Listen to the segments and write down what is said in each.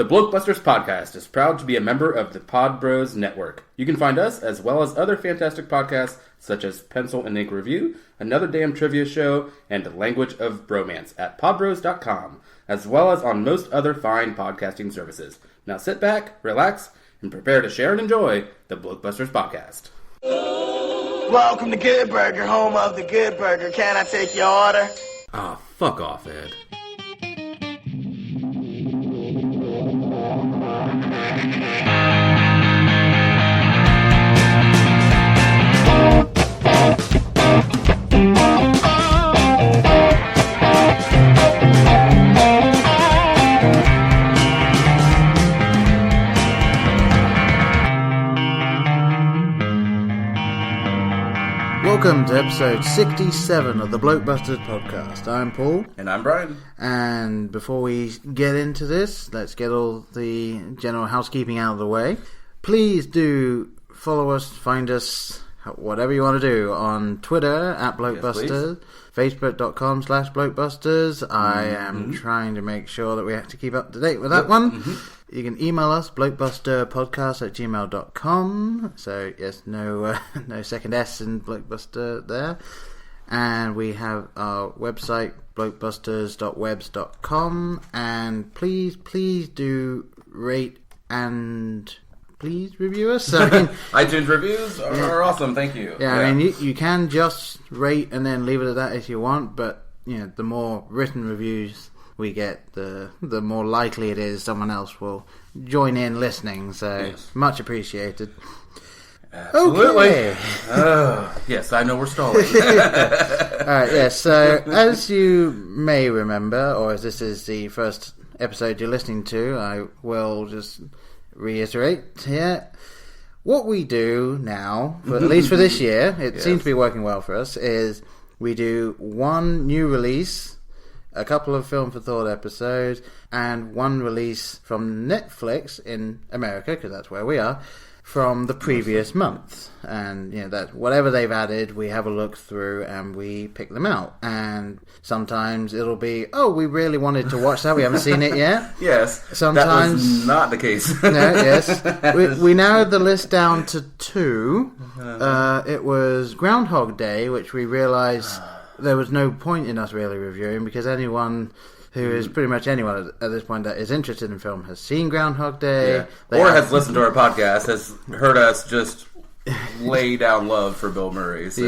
The BlokeBusters podcast is proud to be a member of the Pod Bros Network. You can find us, as well as other fantastic podcasts, such as Pencil and Ink Review, Another Damn Trivia Show, and Language of Bromance at podbros.com, as well as on most other fine podcasting services. Now sit back, relax, and prepare to share and enjoy the BlokeBusters podcast. Welcome to Good Burger, home of the Good Burger. Can I take your order? Ah, fuck off, Ed. Welcome to episode 67 of the BlokeBusters podcast. I'm Paul. And I'm Brian. And before we get into this, let's get all the general housekeeping out of the way. Please do follow us, find us, whatever you want to do, on Twitter at BlokeBusters, Facebook.com/BlokeBusters. I am trying to make sure that we have to keep up to date with that one. You can email us, blokebusterpodcast@gmail.com. So, yes, no second S in Blokebuster there. And we have our website, blokebusters.webs.com. And please do rate and please review us. I mean, iTunes reviews are awesome, thank you. Yeah, I mean, you can just rate and then leave it at that if you want, but, you know, the more written reviews we get, the more likely it is someone else will join in listening, so yes. Much appreciated. Absolutely. Okay. Yes, I know we're stalling. Alright, yes, so as you may remember, or as this is the first episode you're listening to, I will just reiterate here. What we do now, at least for this year, it seems to be working well for us, is we do one new release, a couple of Film for Thought episodes, and one release from Netflix in America, because that's where we are, from the previous month. And, you know, that whatever they've added, we have a look through and we pick them out. And sometimes it'll be, oh, we really wanted to watch that, we haven't seen it yet. Yes, sometimes that was not the case. No, yes. We narrowed the list down to two. It was Groundhog Day, which we realised there was no point in us really reviewing because anyone who is pretty much anyone at this point that is interested in film has seen Groundhog Day. Yeah. Or has listened to our podcast, has heard us just lay down love for Bill Murray. So,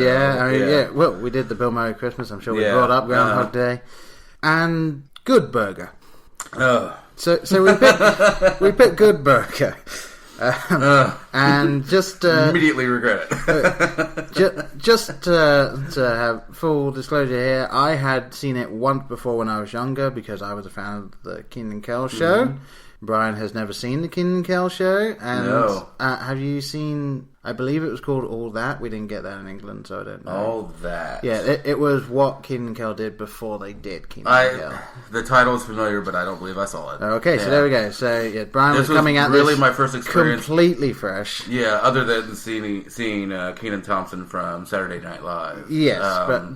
well, we did the Bill Murray Christmas. I'm sure we brought up Groundhog Day. And Good Burger. So we picked Good Burger. And just immediately regret it. just to have full disclosure here, I had seen it once before when I was younger because I was a fan of the Kenan and Kel show. Brian has never seen the Kenan and Kel show, and no. Have you seen? I believe it was called All That. We didn't get that in England, so I don't know. All That. Yeah, it was what Kenan and Kel did before they did Kenan and Kel. The title is familiar, but I don't believe I saw it. Okay, so there we go. So Brian was coming at really this my first experience, completely fresh. Yeah, other than seeing Kenan Thompson from Saturday Night Live. Yes,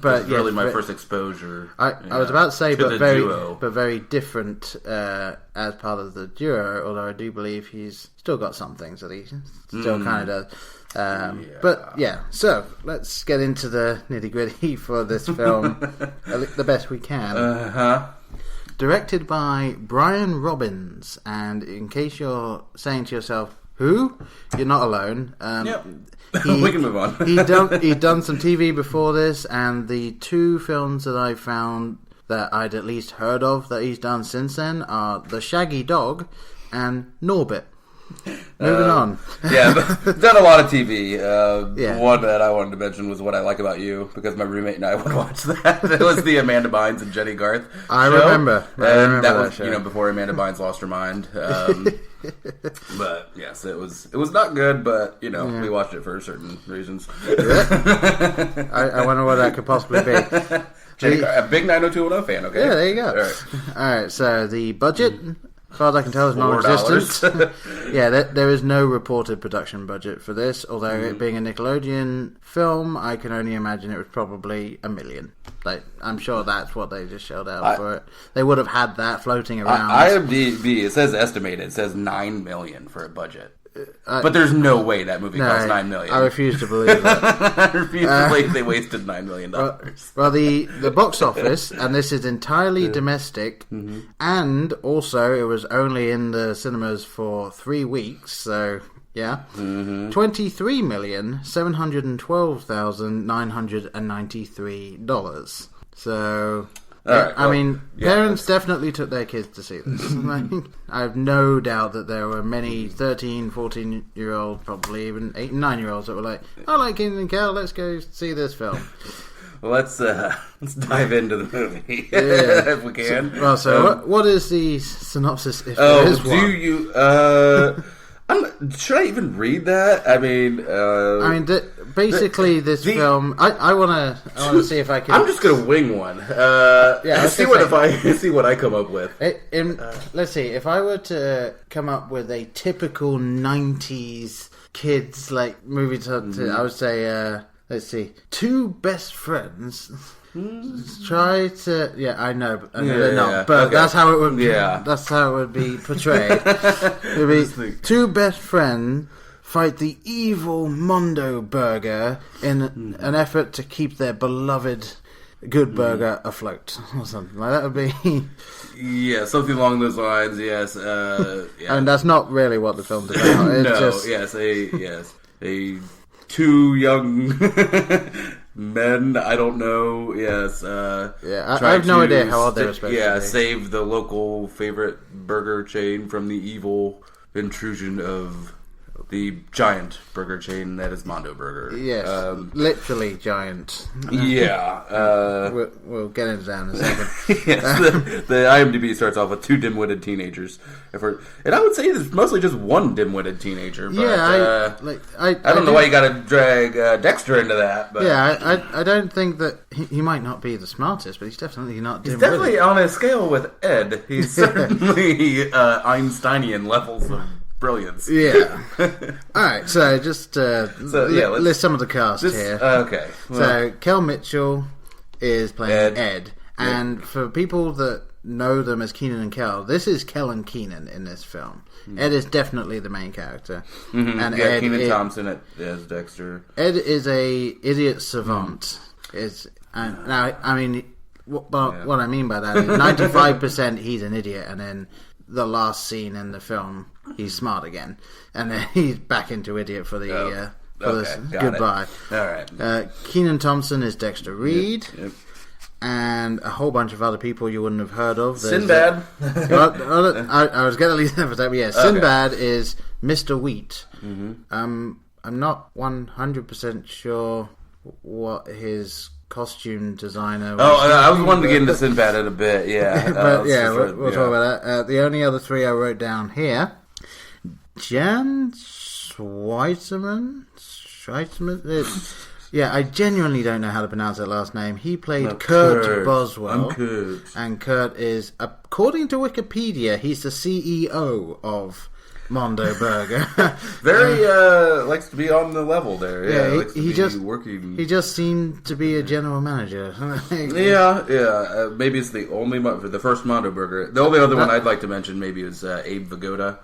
but really my first exposure. I was about to say, but duo. very different as part of the duo. Although I do believe he's still got some things that he still kind of does. But yeah, so let's get into the nitty gritty for this film the best we can. Directed by Brian Robbins, and in case you're saying to yourself, "Who?" You're not alone. We can move on. He'd done some TV before this, and the two films that I found that I'd at least heard of that he's done since then are The Shaggy Dog and Norbit. Moving on. Yeah, but done a lot of TV. One that I wanted to mention was What I Like About You, because my roommate and I would watch that. It was the Amanda Bynes and Jenny Garth show. I remember that was show. Before Amanda Bynes lost her mind. But yes, it was not good, but we watched it for certain reasons. I wonder what that could possibly be. A big 90210 fan, okay? Yeah, there you go. All right, so the budget, as far as I can tell, is non-existent. Yeah, there is no reported production budget for this, although it being a Nickelodeon film, I can only imagine it was probably $1 million. Like, I'm sure that's what they just shelled out for it. They would have had that floating around. IMDb, it says estimated. It says $9 million for a budget. But there's no way that movie cost $9 million. I refuse to believe that. I refuse to believe they wasted $9 million. Well, the box office, and this is entirely domestic, and also it was only in the cinemas for 3 weeks, so yeah, $23,712,993. So. Right, I mean, parents definitely took their kids to see this. I have no doubt that there were many 13, 14-year-olds, probably even 8 and 9-year-olds that were like, I like Kenan and Kel, let's go see this film. Well, let's dive into the movie, if we can. What is the synopsis, if there is one? Do you... should I even read that? I mean, basically, this film. I want to see if I can. I'm just gonna wing one. See what I come up with. Let's see if I were to come up with a typical '90s kids like movie. I would say, let's see, two best friends. Try to, I know, but okay. That's how it would. That's how it would be portrayed. It would be two best friends fight the evil Mondo Burger in an effort to keep their beloved Good Burger afloat, or something like that. Would be. Yeah, something along those lines. Yes, and that's not really what the film's about. It's a two young men. I don't know. Yes. I have no idea how old they were supposed to be. Save the local favorite burger chain from the evil intrusion of the giant burger chain that is Mondo Burger. Yes, literally giant. We'll get into that in a second. The IMDb starts off with two dim-witted teenagers, and I would say it's mostly just one dim-witted teenager. But, I don't know why you got to drag Dexter into that. But I don't think that he might not be the smartest, but he's definitely not dim-witted. He's definitely on a scale with Ed. He's certainly Einsteinian levels of brilliance. Yeah. Alright, so just list some of the cast here. Okay. Well, so Kel Mitchell is playing Ed. And for people that know them as Kenan and Kel, this is Kel and Kenan in this film. Ed is definitely the main character. And Kenan Thompson as Dexter. Ed is a idiot savant. What I mean by that is 95% he's an idiot, and then the last scene in the film he's smart again, and then he's back into idiot for the goodbye. All right. Kenan Thompson is Dexter Reed, and a whole bunch of other people you wouldn't have heard of. Sinbad. I was going to leave that for that, but yeah, Sinbad is Mr. Wheat. I'm not 100% sure what his costume designer was. I was wanting to get into Sinbad in a bit, but we'll talk about that. The only other three I wrote down here: Jan Schweitzeman. I genuinely don't know how to pronounce that last name. He played Kurt Boswell. And Kurt is, according to Wikipedia, he's the CEO of Mondo Burger. Very likes to be on the level there. He just seemed to be a general manager. Maybe it's the only the first Mondo Burger. The only other one I'd like to mention maybe is Abe Vigoda.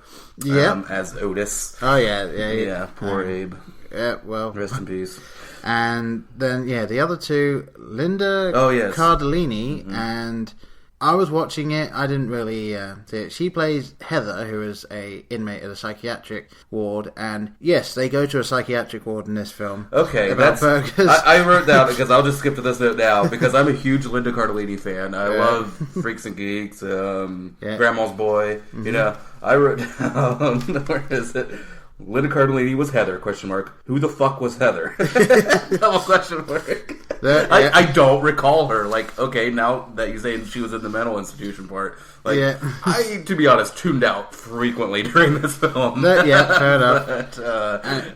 As Otis. Poor Abe. Yeah, well, rest in peace. And then the other two, Linda Cardellini and. I was watching it. I didn't really see it. She plays Heather, who is a inmate at a psychiatric ward, and yes, they go to a psychiatric ward in this film. Okay, about burgers. I wrote down because I'll just skip to this note now because I'm a huge Linda Cardellini fan. I love Freaks and Geeks, Grandma's Boy. You know, I wrote down where is it? Linda Cardellini was Heather, ? Who the fuck was Heather? Double question mark. I don't recall her. Like, okay, now that you say she was in the mental institution part, I, to be honest, tuned out frequently during this film. Fair enough. But,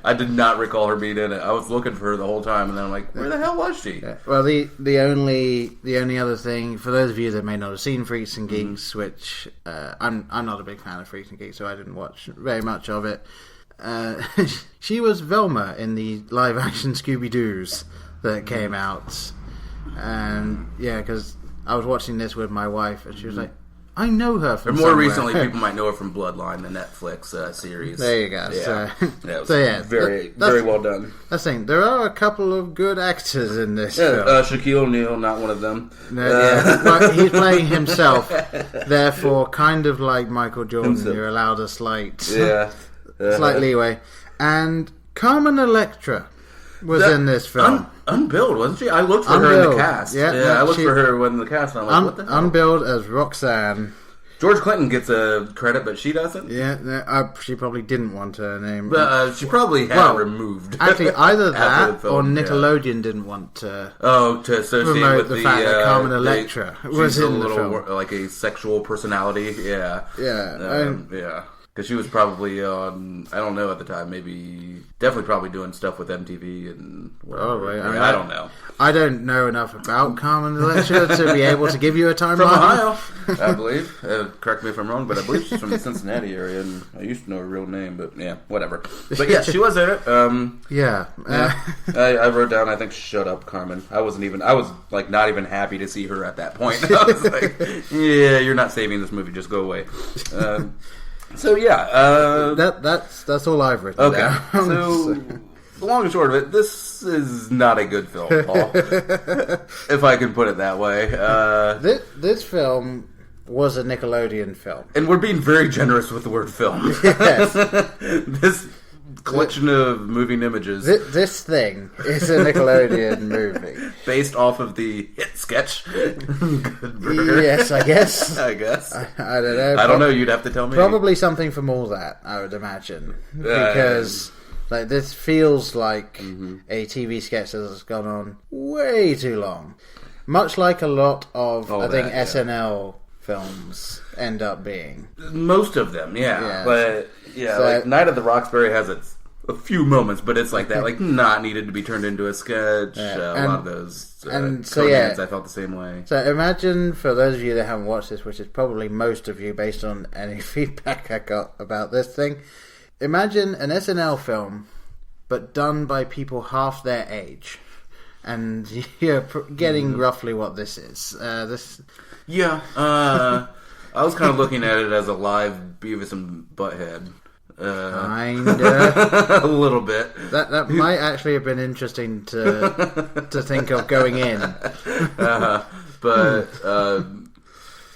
I did not recall her being in it. I was looking for her the whole time, and then I'm like, where the hell was she? Well, the only other thing, for those of you that may not have seen Freaks and Geeks, which I'm not a big fan of Freaks and Geeks, so I didn't watch very much of it. She was Velma in the live-action Scooby-Doos that came out And yeah, because I was watching this with my wife, and she was like, I know her from more somewhere. recently, people might know her from Bloodline, the Netflix series. There you go. Yeah, So, very well done. That's the thing. There are a couple of good actors in this Yeah, film. Shaquille O'Neal, not one of them. Well, he's playing himself, therefore, kind of like Michael Jordan, you're allowed a slight leeway. And Carmen Electra was in this film. Unbilled, wasn't she? I looked for her in the cast. Yeah, I looked for her in the cast, and I'm like, what the hell? Unbilled as Roxanne. George Clinton gets a credit, but she doesn't? Yeah, she probably didn't want her name. But she probably had it removed. Actually, either that film, or Nickelodeon didn't want to... to associate with the fact that Carmen Electra was in the film. Like a sexual personality, yeah. Yeah. Because she was probably on, I don't know at the time, definitely probably doing stuff with MTV and whatever. I don't know. I don't know enough about Carmen Electra to be able to give you a timeline. From Ohio, I believe. Correct me if I'm wrong, but I believe she's from the Cincinnati area, and I used to know her real name, but yeah, whatever. But yeah, she was in it. I wrote down, I think, shut up, Carmen. I was like not even happy to see her at that point. I was like, yeah, you're not saving this movie, just go away. So yeah, that's all I've written. Okay, down. so the long and short of it, this is not a good film, Paul. If I can put it that way. This film was a Nickelodeon film, and we're being very generous with the word film. Yes. This collection of moving images. This thing is a Nickelodeon movie based off of the hit sketch Good Burger. Yes, I guess. I guess. I don't know. I don't know. You'd have to tell me. Probably something from all that, I would imagine, because like this feels like a TV sketch that has gone on way too long, much like a lot of SNL films end up being. Most of them, but like Night at the Roxbury has a few moments, but it's like that, like not needed to be turned into a sketch. A lot of those Conans, I felt the same way. So imagine, for those of you that haven't watched this, which is probably most of you based on any feedback I got about this thing, imagine an SNL film, but done by people half their age. And you're getting roughly what this is. Yeah, I was kind of looking at it as a live Beavis and Butthead. Kinda. A little bit. That might actually have been interesting to think of going in. But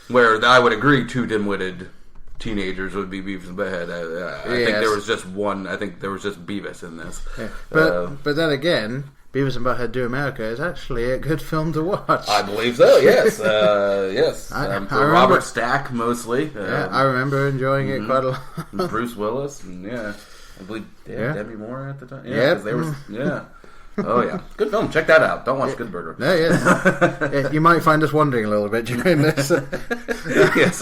where I would agree, two dim-witted teenagers would be Beavis and Butthead. I think there was just one. I think there was just Beavis in this. Yeah. But then again, Beavis and Butthead Do America is actually a good film to watch. I believe so, yes. Yes. For Robert Stack, mostly. I remember enjoying it quite a lot. Bruce Willis, and I believe Debbie Moore at the time. Yeah. They were, Oh, yeah. Good film. Check that out. Don't watch Good Burger. You might find us wandering a little bit during this. Yes,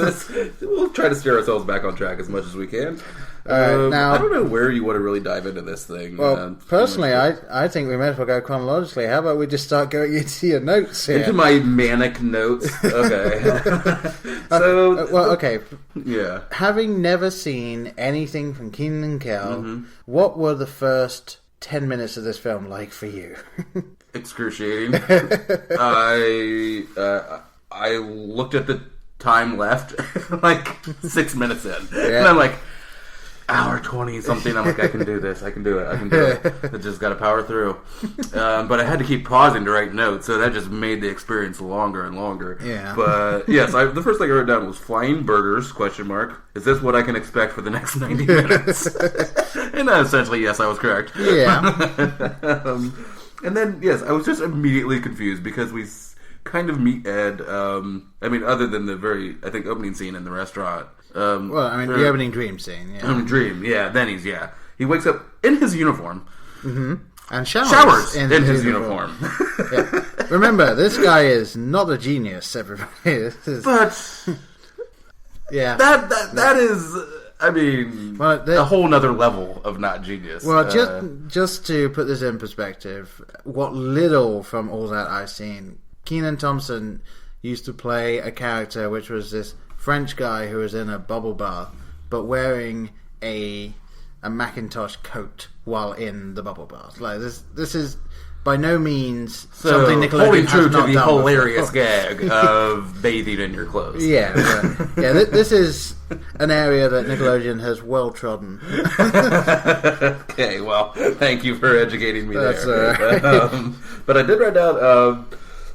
we'll try to steer ourselves back on track as much as we can. Now, I don't know where you want to really dive into this thing. Well, personally, I think we might as well go chronologically. How about we just start going into your notes here? Into my manic notes? Okay. Okay. Yeah. Having never seen anything from Kenan and Kel, what were the first 10 minutes of this film like for you? Excruciating. I looked at the time left like 6 minutes in. And I'm like, hour 20 something. I'm like, I can do this. I can do it. I just got to power through. But I had to keep pausing to write notes, so that just made the experience longer and longer. Yeah. But yes, the first thing I wrote down was flying burgers, ? Is this what I can expect for the next 90 minutes? And essentially, yes, I was correct. Yeah. And then, yes, I was just immediately confused because we kind of meet Ed. Other than the opening scene in the restaurant. The opening dream scene. Yeah. Dream, then he wakes up in his uniform. Mm-hmm. And showers in his uniform. Yeah. Remember, this guy is not a genius, everybody. But yeah, that is, a whole nother level of not genius. Well, just to put this in perspective, what little from all that I've seen, Kenan Thompson used to play a character which was this French guy who was in a bubble bath, but wearing a Macintosh coat while in the bubble bath. Like this is by no means something Nickelodeon holding has true to not the done hilarious before. gag of bathing in your clothes. Yeah, this is an area that Nickelodeon has well trodden. Okay, well, thank you for educating me That's there. all right. But I did write down.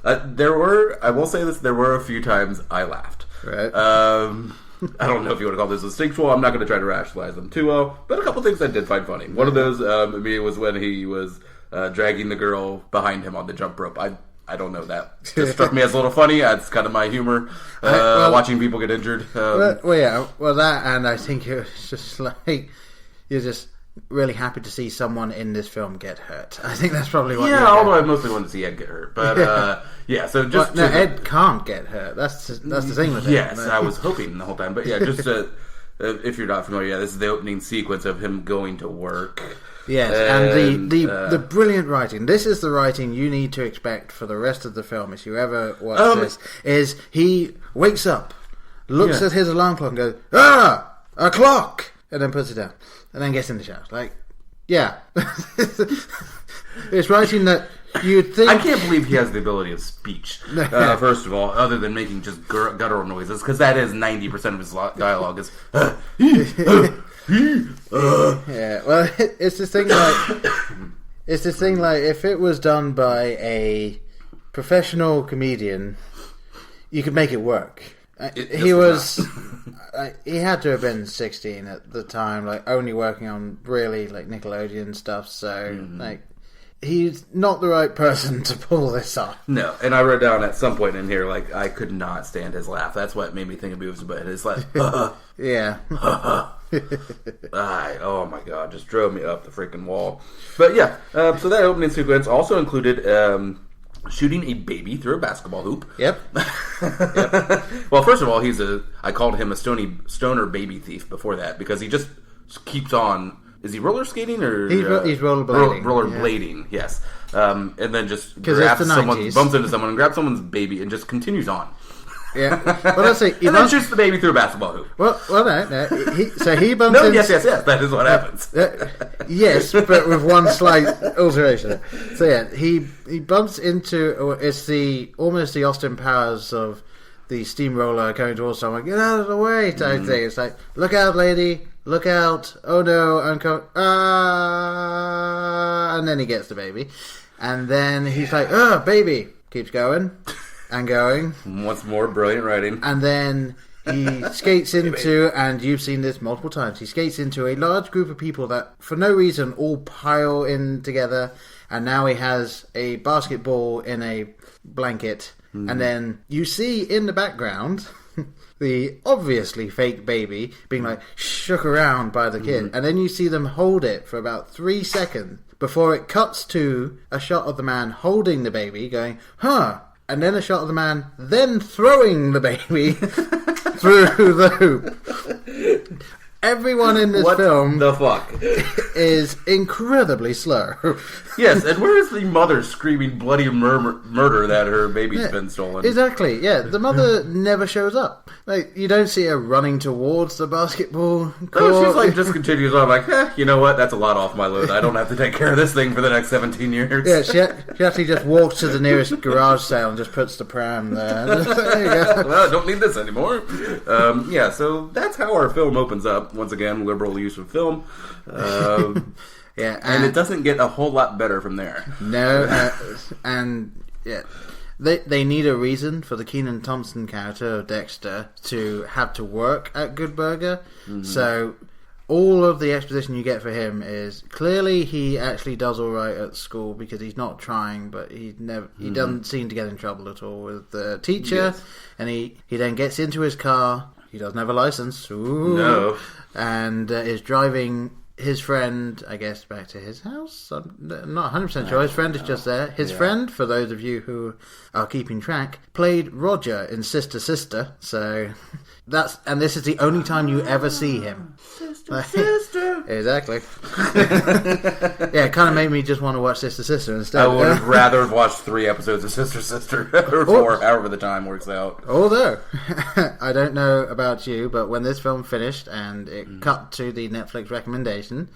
I will say this. There were a few times I laughed. Right. I don't know if you want to call this instinctual. I'm not going to try to rationalize them too well. But a couple things I did find funny. One of those, was when he was dragging the girl behind him on the jump rope. I don't know, that just struck me as a little funny. That's kind of my humor, watching people get injured. That, and I think it was just like, you're just really happy to see someone in this film get hurt. I think that's probably what. Yeah, although I mostly wanted to see Ed get hurt, but so just Ed can't get hurt. That's the thing with it. Yes, I was hoping the whole time, but yeah, just if you're not familiar, this is the opening sequence of him going to work. Yes, and the brilliant writing. This is the writing you need to expect for the rest of the film. If you ever watch this, is he wakes up, looks at his alarm clock, and goes, a clock, and then puts it down, and then gets in the shower. Like, yeah, it's writing that you'd think. I can't believe he has the ability of speech. First of all, other than making just guttural noises, because that is 90% of his dialogue is. Yeah, well, it's this thing like if it was done by a professional comedian, you could make it work. He had to have been 16 at the time, like only working on really like Nickelodeon stuff. So like, he's not the right person to pull this off. No, and I wrote down at some point in here, like, I could not stand his laugh. That's what made me think of Beavis but it's like, yeah. Oh my god, just drove me up the freaking wall. But yeah, so that opening sequence also included shooting a baby through a basketball hoop. Yep. Well, first of all, I called him a stoner baby thief before that, because he just keeps on. Is he roller skating or he's rollerblading? Rollerblading, yes. And then just grabs someone, bumps into someone, and grabs someone's baby, and just continues on. Yeah, well, let's see. And then shoots the baby through a basketball hoop. Well, no. He bumps. No, yes. That is what happens. Yes, but with one slight alteration. So yeah, he bumps into. It's almost the Austin Powers of the steamroller going towards someone. Get out of the way, type thing. It's like, look out, lady. Look out. Oh no, I'm coming. And then he gets the baby. And then he's like, baby. Keeps going. And going. Once more, brilliant writing. And then he skates into, and you've seen this multiple times, he skates into a large group of people that, for no reason, all pile in together. And now he has a basketball in a blanket. And then you see in the background the obviously fake baby being like shook around by the kid. And then you see them hold it for about 3 seconds before it cuts to a shot of the man holding the baby going, and then a shot of the man then throwing the baby through the hoop. Everyone in this film the fuck? is incredibly slow. Yes, and where is the mother screaming bloody murder that her baby's been stolen? Exactly, yeah. The mother never shows up. Like, you don't see her running towards the basketball court. No, she's like, just continues on like, you know what, that's a lot off my load. I don't have to take care of this thing for the next 17 years. Yeah, she actually just walks to the nearest garage sale and just puts the pram there. There you go. Well, I don't need this anymore. Yeah, so that's how our film opens up. Once again, liberal use of film. Yeah, and it doesn't get a whole lot better from there. No, and yeah, they need a reason for the Kenan Thompson character of Dexter to have to work at Good Burger. So all of the exposition you get for him is clearly he actually does all right at school because he's not trying, but he doesn't seem to get in trouble at all with the teacher. Yes. And he then gets into his car. He doesn't have a license. Ooh. No. And is driving his friend, I guess, back to his house. I'm not 100% sure. His friend is just there. His friend, for those of you who are keeping track, played Roger in Sister Sister. So this is the only time you ever see him. Sister. Exactly. Yeah, it kind of made me just want to watch Sister Sister instead. I would have rather have watched 3 episodes of Sister Sister, or 4, however the time works out. Although, I don't know about you, but when this film finished and it cut to the Netflix recommendation,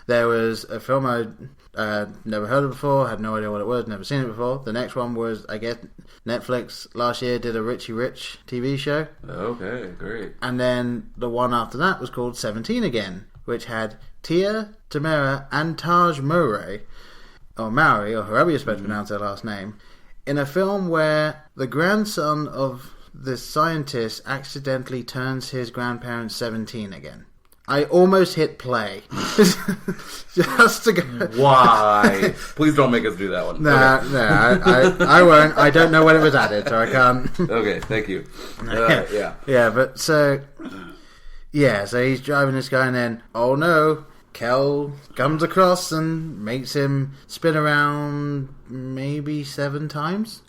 there was a film I'd never heard of before, had no idea what it was, never seen it before. The next one was, I guess, Netflix last year did a Richie Rich TV show. Okay, great. And then the one after that was called 17 Again, which had Tia, Tamara, and Taj Mowry, or Mowry, or however you're supposed to pronounce their last name, in a film where the grandson of this scientist accidentally turns his grandparents 17 again. I almost hit play. Just to go. Why? Please don't make us do that one. I won't. I don't know when it was added, so I can't. Okay, thank you. Yeah. Yeah, but so... Yeah, so he's driving this guy and then, oh no, Kel comes across and makes him spin around maybe 7 times.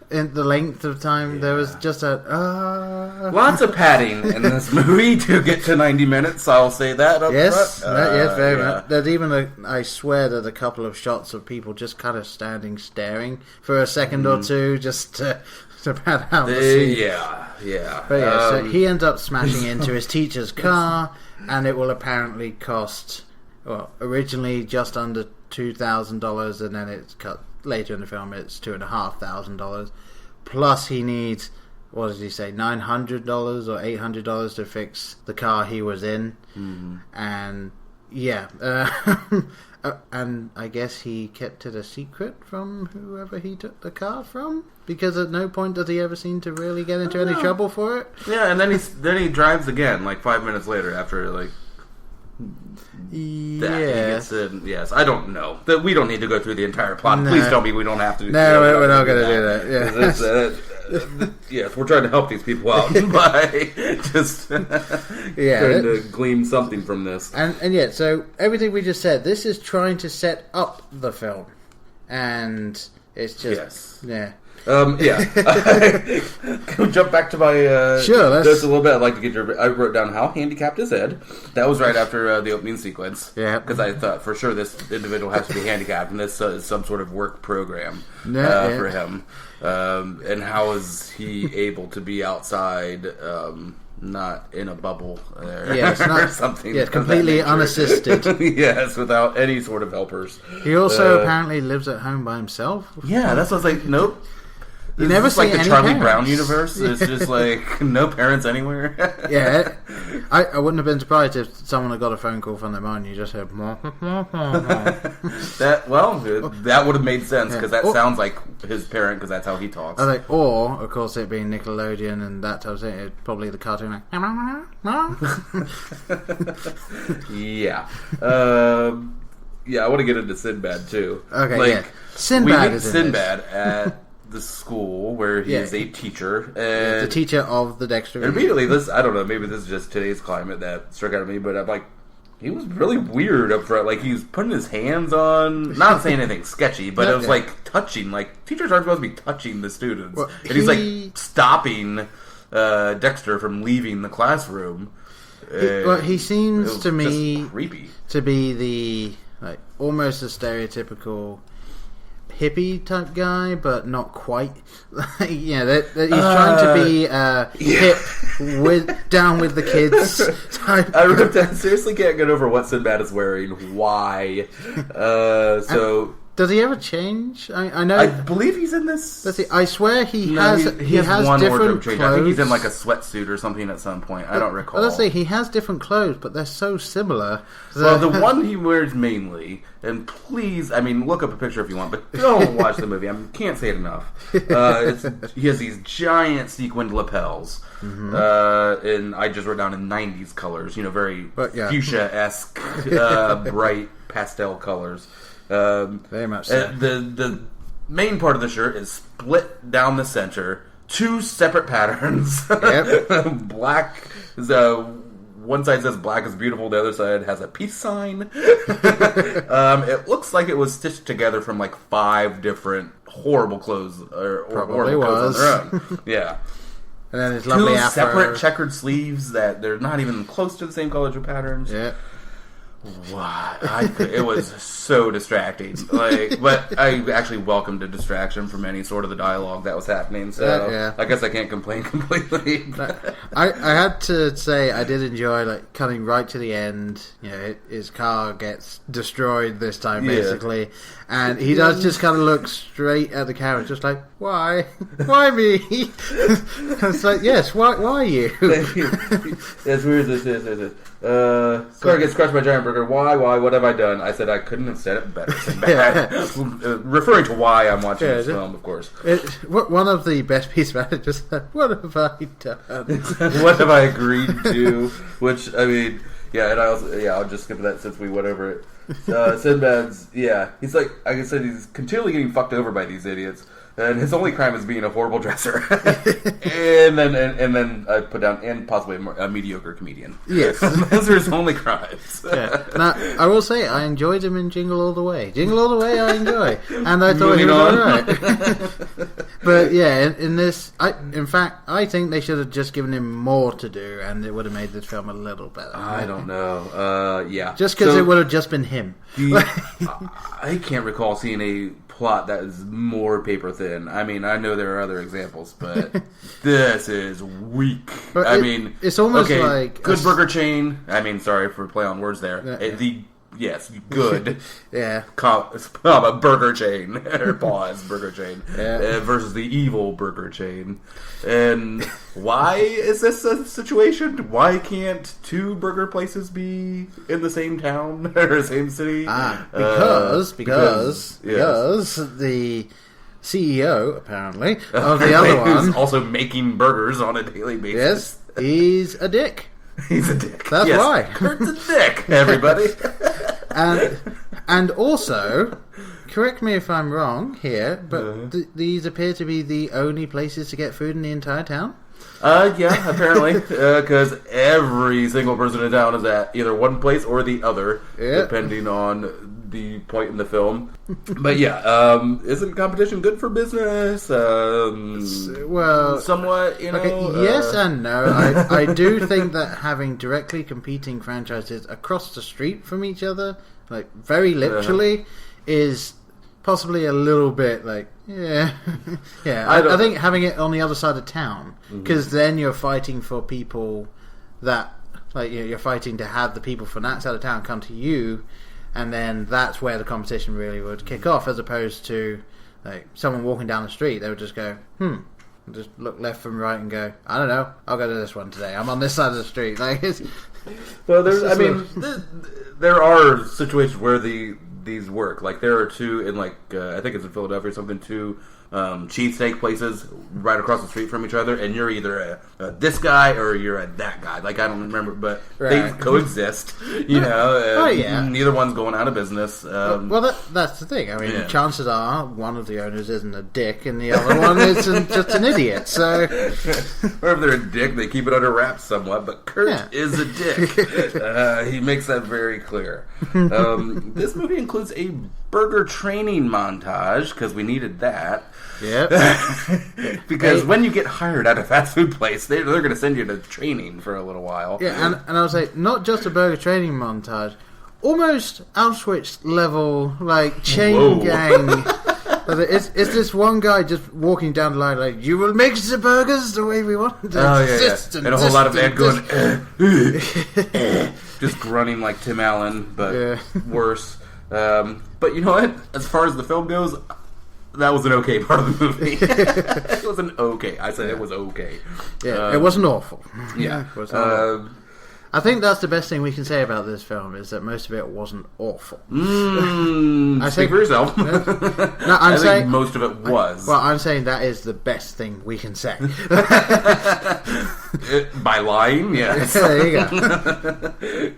In the length of time, there was just a... Lots of padding in this movie to get to 90 minutes, I'll say that up yes, front. yes, very much. There's even, I swear, there's a couple of shots of people just kind of standing, staring for a second or two, just to pad out the scene. Yeah. But yeah, so he ends up smashing into his teacher's car, and it will apparently cost, well, originally just under $2,000, and then it's cut... Later in the film, it's $2,500. Plus, he needs, what does he say, $900 or $800 to fix the car he was in. And yeah, and I guess he kept it a secret from whoever he took the car from, because at no point does he ever seem to really get into any trouble for it. Yeah, and then he drives again, like 5 minutes later after like. Yes, I don't know. We don't need to go through the entire plot. No. Please tell me we don't have to. We're not going to do that. Yeah. Yes, we're trying to help these people out by just trying to glean something from this. And yet, so everything we just said, this is trying to set up the film, and it's just Can we jump back to my sure, just a little bit? I'd like to get I wrote down how handicapped is Ed. That was right after the opening sequence. Yeah, because I thought for sure this individual has to be handicapped, and this is some sort of work program for him. And how is he able to be outside? Not in a bubble there. Yes, not something. Yes, completely unassisted. Yes, without any sort of helpers. He also apparently lives at home by himself. Yeah, that's what I was like. Nope. You never see like the any Charlie parents. Brown universe. It's just like no parents anywhere. Yeah, I wouldn't have been surprised if someone had got a phone call from their mom and you just heard that would have made sense because that sounds like his parent because that's how he talks. Or of course it being Nickelodeon and that type of thing, it's probably the cartoon like yeah. Yeah, I want to get into Sinbad too. Okay, Sinbad is Sinbad at the school where he is a teacher. And the teacher of the Dexter. Immediately, I don't know, maybe this is just today's climate that struck out at me, but I'm like, he was really weird up front. Like, he was putting his hands on, not saying anything sketchy, but it was like touching. Like, teachers aren't supposed to be touching the students. Well, and he's like stopping Dexter from leaving the classroom. He seems to me creepy to be the almost a stereotypical hippie type guy, but not quite. He's trying to be hip, down with the kids. I wrote down, seriously can't get over what Sinbad is wearing. Why? Does he ever change? I know. I believe he's in this. I swear he has one different clothes. I think he's in like a sweatsuit or something at some point. I don't recall. Let's say he has different clothes, but they're so similar. Well, the one he wears mainly, and please, look up a picture if you want, but don't watch the movie. I can't say it enough. He has these giant sequined lapels, and I just wrote down in 90s colors. Very fuchsia-esque, bright pastel colors. Very much so. The main part of the shirt is split down the center, 2 separate patterns. Yep. Black is one side says black is beautiful, the other side has a peace sign. It looks like it was stitched together from like 5 different horrible clothes or horrible clothes on their own. Yeah. And then his lovely 2 afro. Separate checkered sleeves that they're not even close to the same colors or patterns. Yeah. What? It was so distracting. But I actually welcomed a distraction from any sort of the dialogue that was happening. So I guess I can't complain completely. I had to say I did enjoy cutting right to the end. His car gets destroyed this time basically, and he does just kind of look straight at the camera, just like, why me? It's like, yes, why you? As weird as this is. Car gets crushed by giant burger. Why? What have I done? I said I couldn't have said it better. Referring to why I'm watching this film, of course. One of the best pieces about it, just what have I done? What have I agreed to? Which, I mean, and I'll just skip that since we went over it. Sinbad's, he's like I said, he's continually getting fucked over by these idiots. And his only crime is being a horrible dresser, and then I put down and possibly a mediocre comedian. Yes, those are his only crimes. Now I will say I enjoyed him in Jingle All the Way. Jingle All the Way, I enjoy, and I thought he was alright. But in this, in fact, I think they should have just given him more to do, and it would have made this film a little better. I don't know. Just because it would have just been him. I can't recall seeing a plot that is more paper thin. I mean, I know there are other examples, but this is weak. But it's almost like good burger chain. I mean, sorry for play on words there. Good. A burger chain. Pause. Burger chain versus the evil burger chain. And why is this a situation? Why can't two burger places be in the same town or same city? Because the CEO, apparently, of the other one, is also making burgers on a daily basis. Yes, he's a dick. He's a dick. That's why. Kurt's a dick, everybody. And also, correct me if I'm wrong here, but these appear to be the only places to get food in the entire town? Apparently, because every single person in town is at either one place or the other, depending on the point in the film. But isn't competition good for business? Well, somewhat, yes and no. I do think that having directly competing franchises across the street from each other, very literally, is possibly a little bit I think having it on the other side of town, because then you're fighting for people that you're fighting to have the people from that side of town come to you, and then that's where the competition really would kick off, as opposed to someone walking down the street. They would just go, just look left and right and go, I don't know, I'll go to this one today. I'm on this side of the street. Well, there are situations where these work. There are two in I think it's in Philadelphia or something, two cheesesteak places right across the street from each other, and you're either this guy or you're that guy. I don't remember, but they coexist. Neither one's going out of business. Well, that's the thing. I mean, chances are one of the owners isn't a dick, and the other one is just an idiot. So, or if they're a dick, they keep it under wraps somewhat. But Kurt is a dick. He makes that very clear. This movie includes a burger training montage because we needed that. Yep. Because when you get hired at a fast food place, they're going to send you to training for a little while. Yeah, and I was like, not just a burger training montage, almost Auschwitz level, chain gang. It's this one guy just walking down the line you will make the burgers the way we want. And a whole lot of Ed going, just grunting like Tim Allen, but worse. But you know what? As far as the film goes, that was an okay part of the movie. It was an okay. I said it was okay. Yeah, it wasn't awful. Yeah. It wasn't awful. I think that's the best thing we can say about this film, is that most of it wasn't awful. Speak for yourself. No, I think most of it was. I'm saying that is the best thing we can say. By lying, yes. There you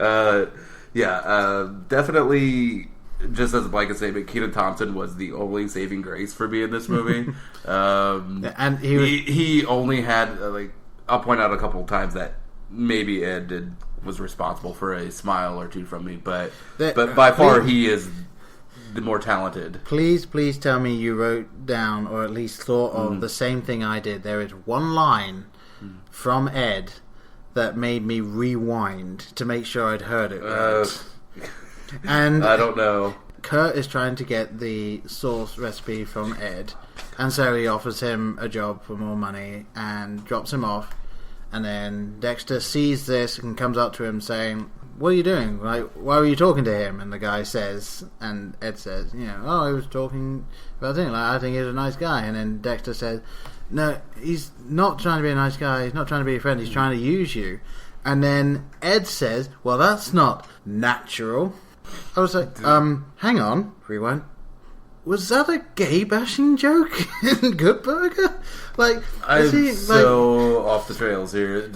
go. Definitely. Just as a blanket statement, Kenan Thompson was the only saving grace for me in this movie. And he only had I'll point out a couple of times that maybe Ed was responsible for a smile or two from me, but by far he is the more talented. Please tell me you wrote down, or at least thought of, the same thing I did. There is one line from Ed that made me rewind to make sure I'd heard it right. And I don't know. Kurt is trying to get the source recipe from Ed, and so he offers him a job for more money and drops him off. And then Dexter sees this and comes up to him saying, "What are you doing? Like, why were you talking to him?" And the guy says, and Ed says, "Oh, he was talking about things. Like, I think he's a nice guy." And then Dexter says, "No, he's not trying to be a nice guy. He's not trying to be a friend. He's trying to use you." And then Ed says, "Well, that's not natural." I was like, hang on, rewind. Was that a gay bashing joke in Good Burger? Like, I'm so off the trails here. He's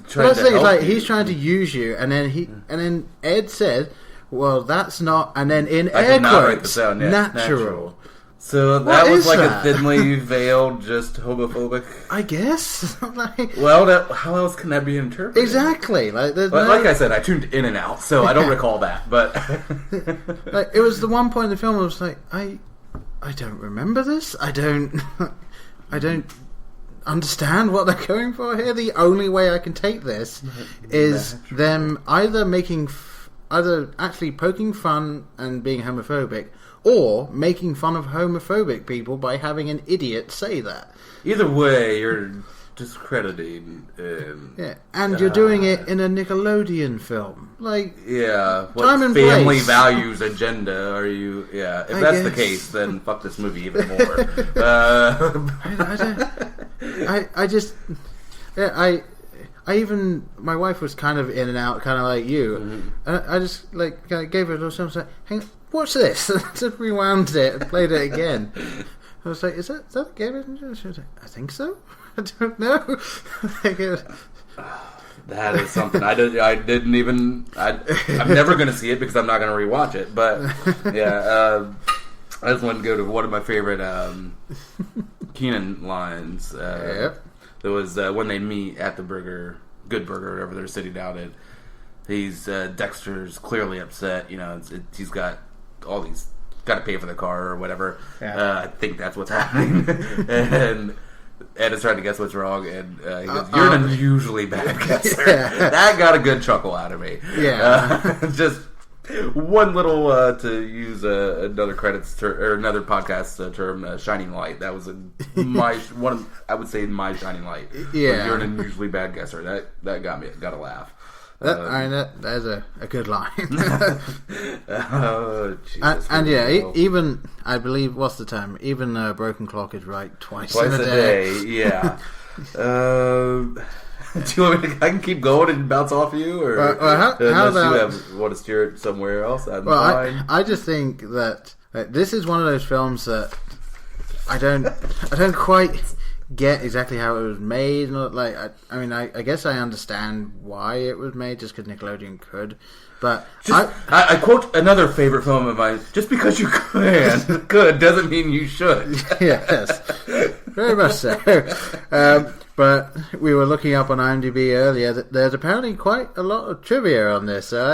trying to help you. He's trying to use you, and then Ed said, "Well, that's not," and then in air quotes, natural. So that was like a thinly veiled, just homophobic. I guess. Well, how else can that be interpreted? Exactly. Like I said, I tuned in and out, so I don't recall that. But it was the one point in the film I was like, I don't remember this. I don't understand what they're going for here. The only way I can take this is them either actually poking fun and being homophobic, or making fun of homophobic people by having an idiot say that. Either way, you're discrediting. And you're doing it in a Nickelodeon film. Like, what time and family place. Values agenda are you? Yeah, if that's the case, then fuck this movie even more. I even, my wife was kind of in and out, kind of like you. Mm-hmm. And I just like kind of gave her a little something. Like, hang on, watch this. Just rewound it and played it again. I was like, is that a game? She was like, I think so. I don't know. That is something I didn't even. I'm never going to see it because I'm not going to rewatch it. But yeah, I just wanted to go to one of my favorite Kenan lines. Yep. There was when they meet at the Good Burger, whatever they're sitting down at. Dexter's clearly upset. He's got all these, got to pay for the car or whatever. Yeah. I think that's what's happening. And Ed is trying to guess what's wrong, and he goes, "You're an unusually bad guesser." Yeah. That got a good chuckle out of me. Yeah, just one little to use another another podcast term, shining light. That was I would say my shining light. Yeah, you're an unusually bad guesser. That got a laugh. That's a good line. Oh, Jesus. And even, I believe, what's the term? Even a broken clock is right twice a day. Yeah. Do you want me to, I can keep going and bounce off you? Or how about, you want to steer it somewhere else? I just think that this is one of those films that I don't quite get exactly how it was made. Like, I guess I understand why it was made, just because Nickelodeon could. But I quote another favorite film of mine: "Just because you could doesn't mean you should." Yes, very much so. But we were looking up on IMDb earlier. There's apparently quite a lot of trivia on this. So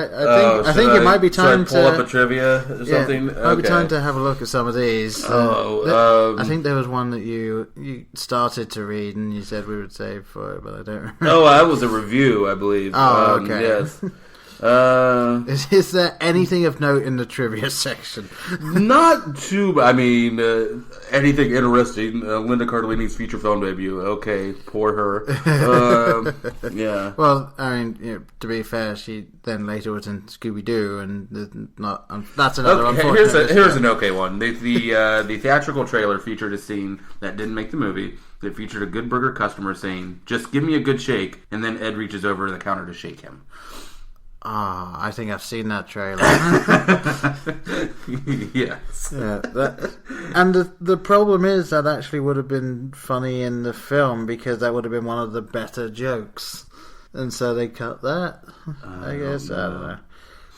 I think it might be time to pull up a trivia or something. Yeah, might be time to have a look at some of these. I think there was one that you started to read and you said we would save for it, but I don't remember. Oh, that was a review, I believe. Oh, okay. Yes. Is there anything of note in the trivia section? Not too. I mean, anything interesting. Linda Cardellini's feature film debut. Okay, poor her. Yeah. Well, I mean, to be fair, she then later was in Scooby Doo, and that's another. Okay, here's an okay one. The theatrical trailer featured a scene that didn't make the movie. It featured a Good Burger customer saying, "Just give me a good shake," and then Ed reaches over to the counter to shake him. I think I've seen that trailer. Yes. Yeah, and the problem is that actually would have been funny in the film because that would have been one of the better jokes. And so they cut that. I guess. I don't know.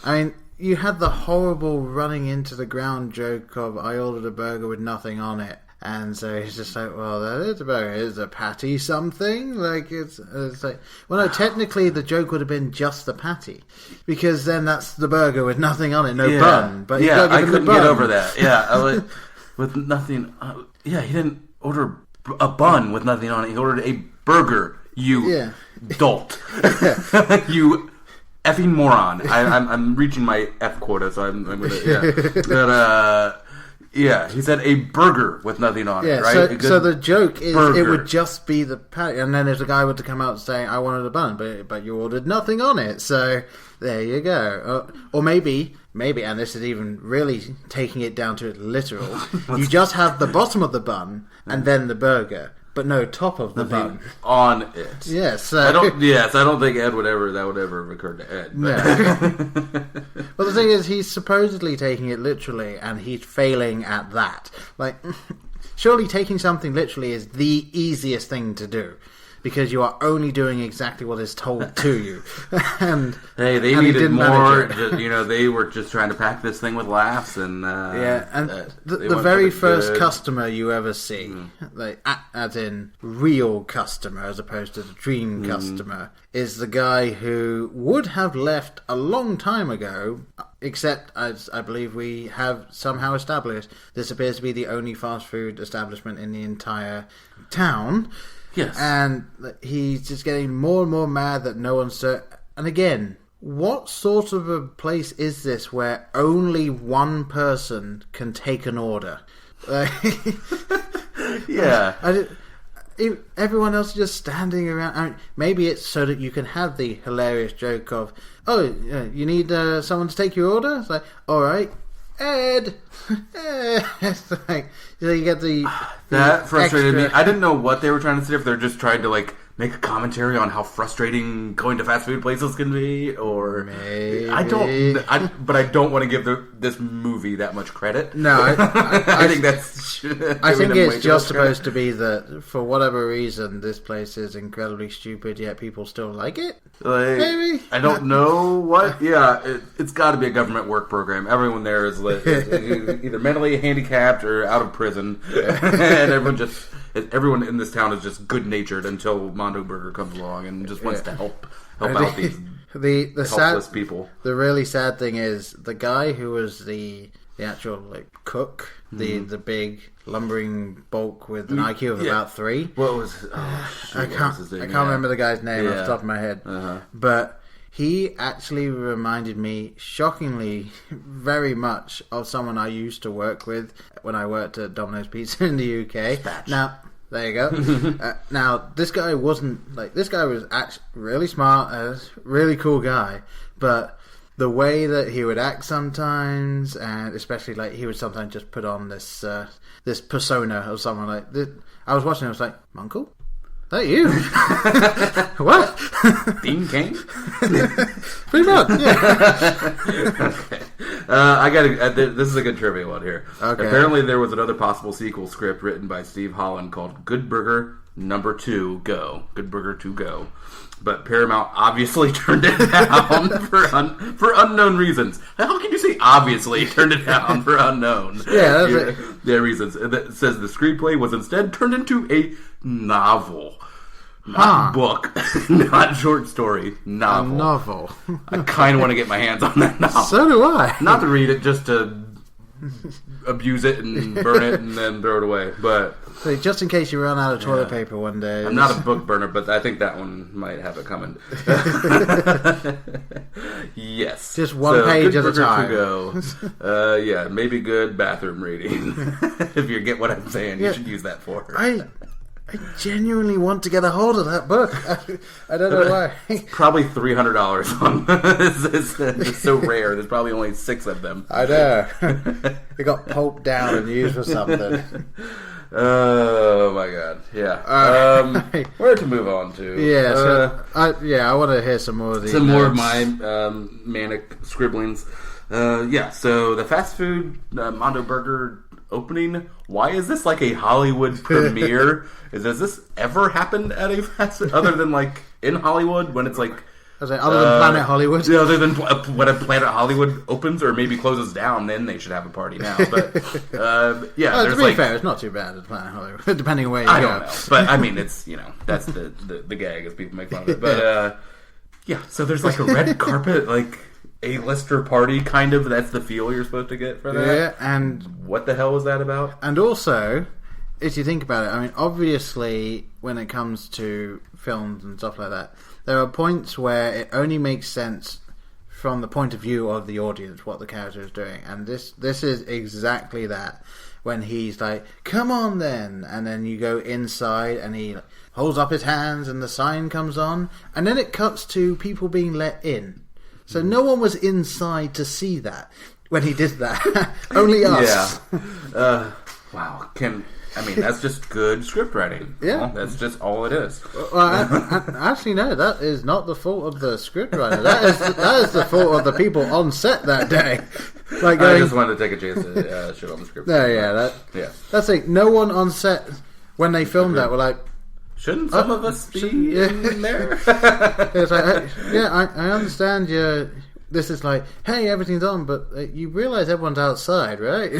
I mean, you had the horrible running into the ground joke of "I ordered a burger with nothing on it." And so he's just like, well, that is a burger. Is a patty something? Like, it's like, well, no, technically the joke would have been just the patty. Because then that's the burger with nothing on it, no bun. But I couldn't get over that. Yeah, with nothing. He didn't order a bun with nothing on it. He ordered a burger, you dolt. You effing moron. I'm reaching my F quota, so I'm gonna but he said a burger with nothing on it, right? So the joke is burger. It would just be the patty, and then if the guy were to come out saying, I wanted a bun, but you ordered nothing on it, so there you go. Or maybe, and this is even really taking it down to it literal, you just have the bottom of the bun, and then the burger. But no top of the bun on it. Yes, I don't think Ed would ever have occurred to Ed. No. Well, the thing is, he's supposedly taking it literally, and he's failing at that. Like, surely taking something literally is the easiest thing to do, because you are only doing exactly what is told to you. And hey, they needed more. They were just trying to pack this thing with laughs, and the very first customer you ever see, like as in real customer as opposed to the dream customer, is the guy who would have left a long time ago. Except, as I believe we have somehow established, this appears to be the only fast food establishment in the entire town. Yes. And he's just getting more and more mad that no one's... And again, what sort of a place is this where only one person can take an order? Yeah. Everyone else is just standing around. I mean, maybe it's so that you can have the hilarious joke of, you need someone to take your order? It's like, all right, Ed. It's like, you get that frustrated extra... me. I didn't know what they were trying to say. If they're just trying to make a commentary on how frustrating going to fast food places can be, or maybe. I don't want to give this movie that much credit. No, I think that's. I think it's just supposed to be that for whatever reason this place is incredibly stupid, yet people still like it. Maybe I don't know what. Yeah, it's got to be a government work program. Everyone there is either mentally handicapped or out of prison, and everyone in this town is just good natured until Mondo Burger comes along and just wants to help out these helpless people. The really sad thing is the guy who was the actual cook, the big lumbering bulk with an IQ of about 3. What was? I can't remember the guy's name off the top of my head, but he actually reminded me, shockingly, very much of someone I used to work with when I worked at Domino's Pizza in the UK. Spatch. Now, there you go. Now, this guy wasn't this guy was actually really smart, really cool guy, but the way that he would act sometimes, and especially he would sometimes just put on this persona of someone like this. I was watching, I was like, Uncle? Is that you? What? Dean Kane? Pretty much, yeah. Okay. This is a good trivia one here. Okay. Apparently there was another possible sequel script written by Steve Holland called Good Burger Number 2 Go. Good Burger 2 Go. But Paramount obviously turned it down for unknown reasons. How can you say obviously turned it down for unknown? Yeah, that's it. Reasons. It says the screenplay was instead turned into a novel. Not book. Not short story. Novel. A novel. I kind of want to get my hands on that novel. So do I. Not to read it, just to abuse it and burn it and then throw it away. But just in case you run out of toilet paper one day. I'm not a book burner, but I think that one might have it coming. Yes. Just one page at a time. To go. Maybe good bathroom reading. If you get what I'm saying, you should use that for her. I genuinely want to get a hold of that book. I don't know why. It's probably $300 on it's so rare. There's probably only 6 of them. I know. It got pulped down and used for something. Oh my god! Yeah. Where to move on to? Yeah. I want to hear some more of these. Some more of my manic scribblings. So the fast food Mondo Burger opening. Why is this like a Hollywood premiere? Does this ever happen at a fast food other than in Hollywood when it's other than Planet Hollywood? Yeah, other than when a Planet Hollywood opens or maybe closes down, then they should have a party now. But to be fair, it's not too bad at Planet Hollywood, depending on where you go. I don't know, but I mean, it's that's the gag as people make fun of it. But so there's a red carpet A-lister party, kind of. That's the feel you're supposed to get for that. Yeah, and what the hell was that about? And also, if you think about it, I mean, obviously, when it comes to films and stuff like that, there are points where it only makes sense from the point of view of the audience what the character is doing, and this is exactly that. When he's like, "Come on, then," and then you go inside, and he holds up his hands, and the sign comes on, and then it cuts to people being let in. So no one was inside to see that when he did that. Only us. Yeah. Wow. That's just good script writing. Yeah. Well, that's just all it is. Well, actually, no, that is not the fault of the scriptwriter. That is the fault of the people on set that day. Like I just wanted to take a chance to shit on the script. No, that's like no one on set when they filmed that were like, shouldn't some of us be in there? It's like, I understand this is like, hey, everything's on, but you realize everyone's outside, right?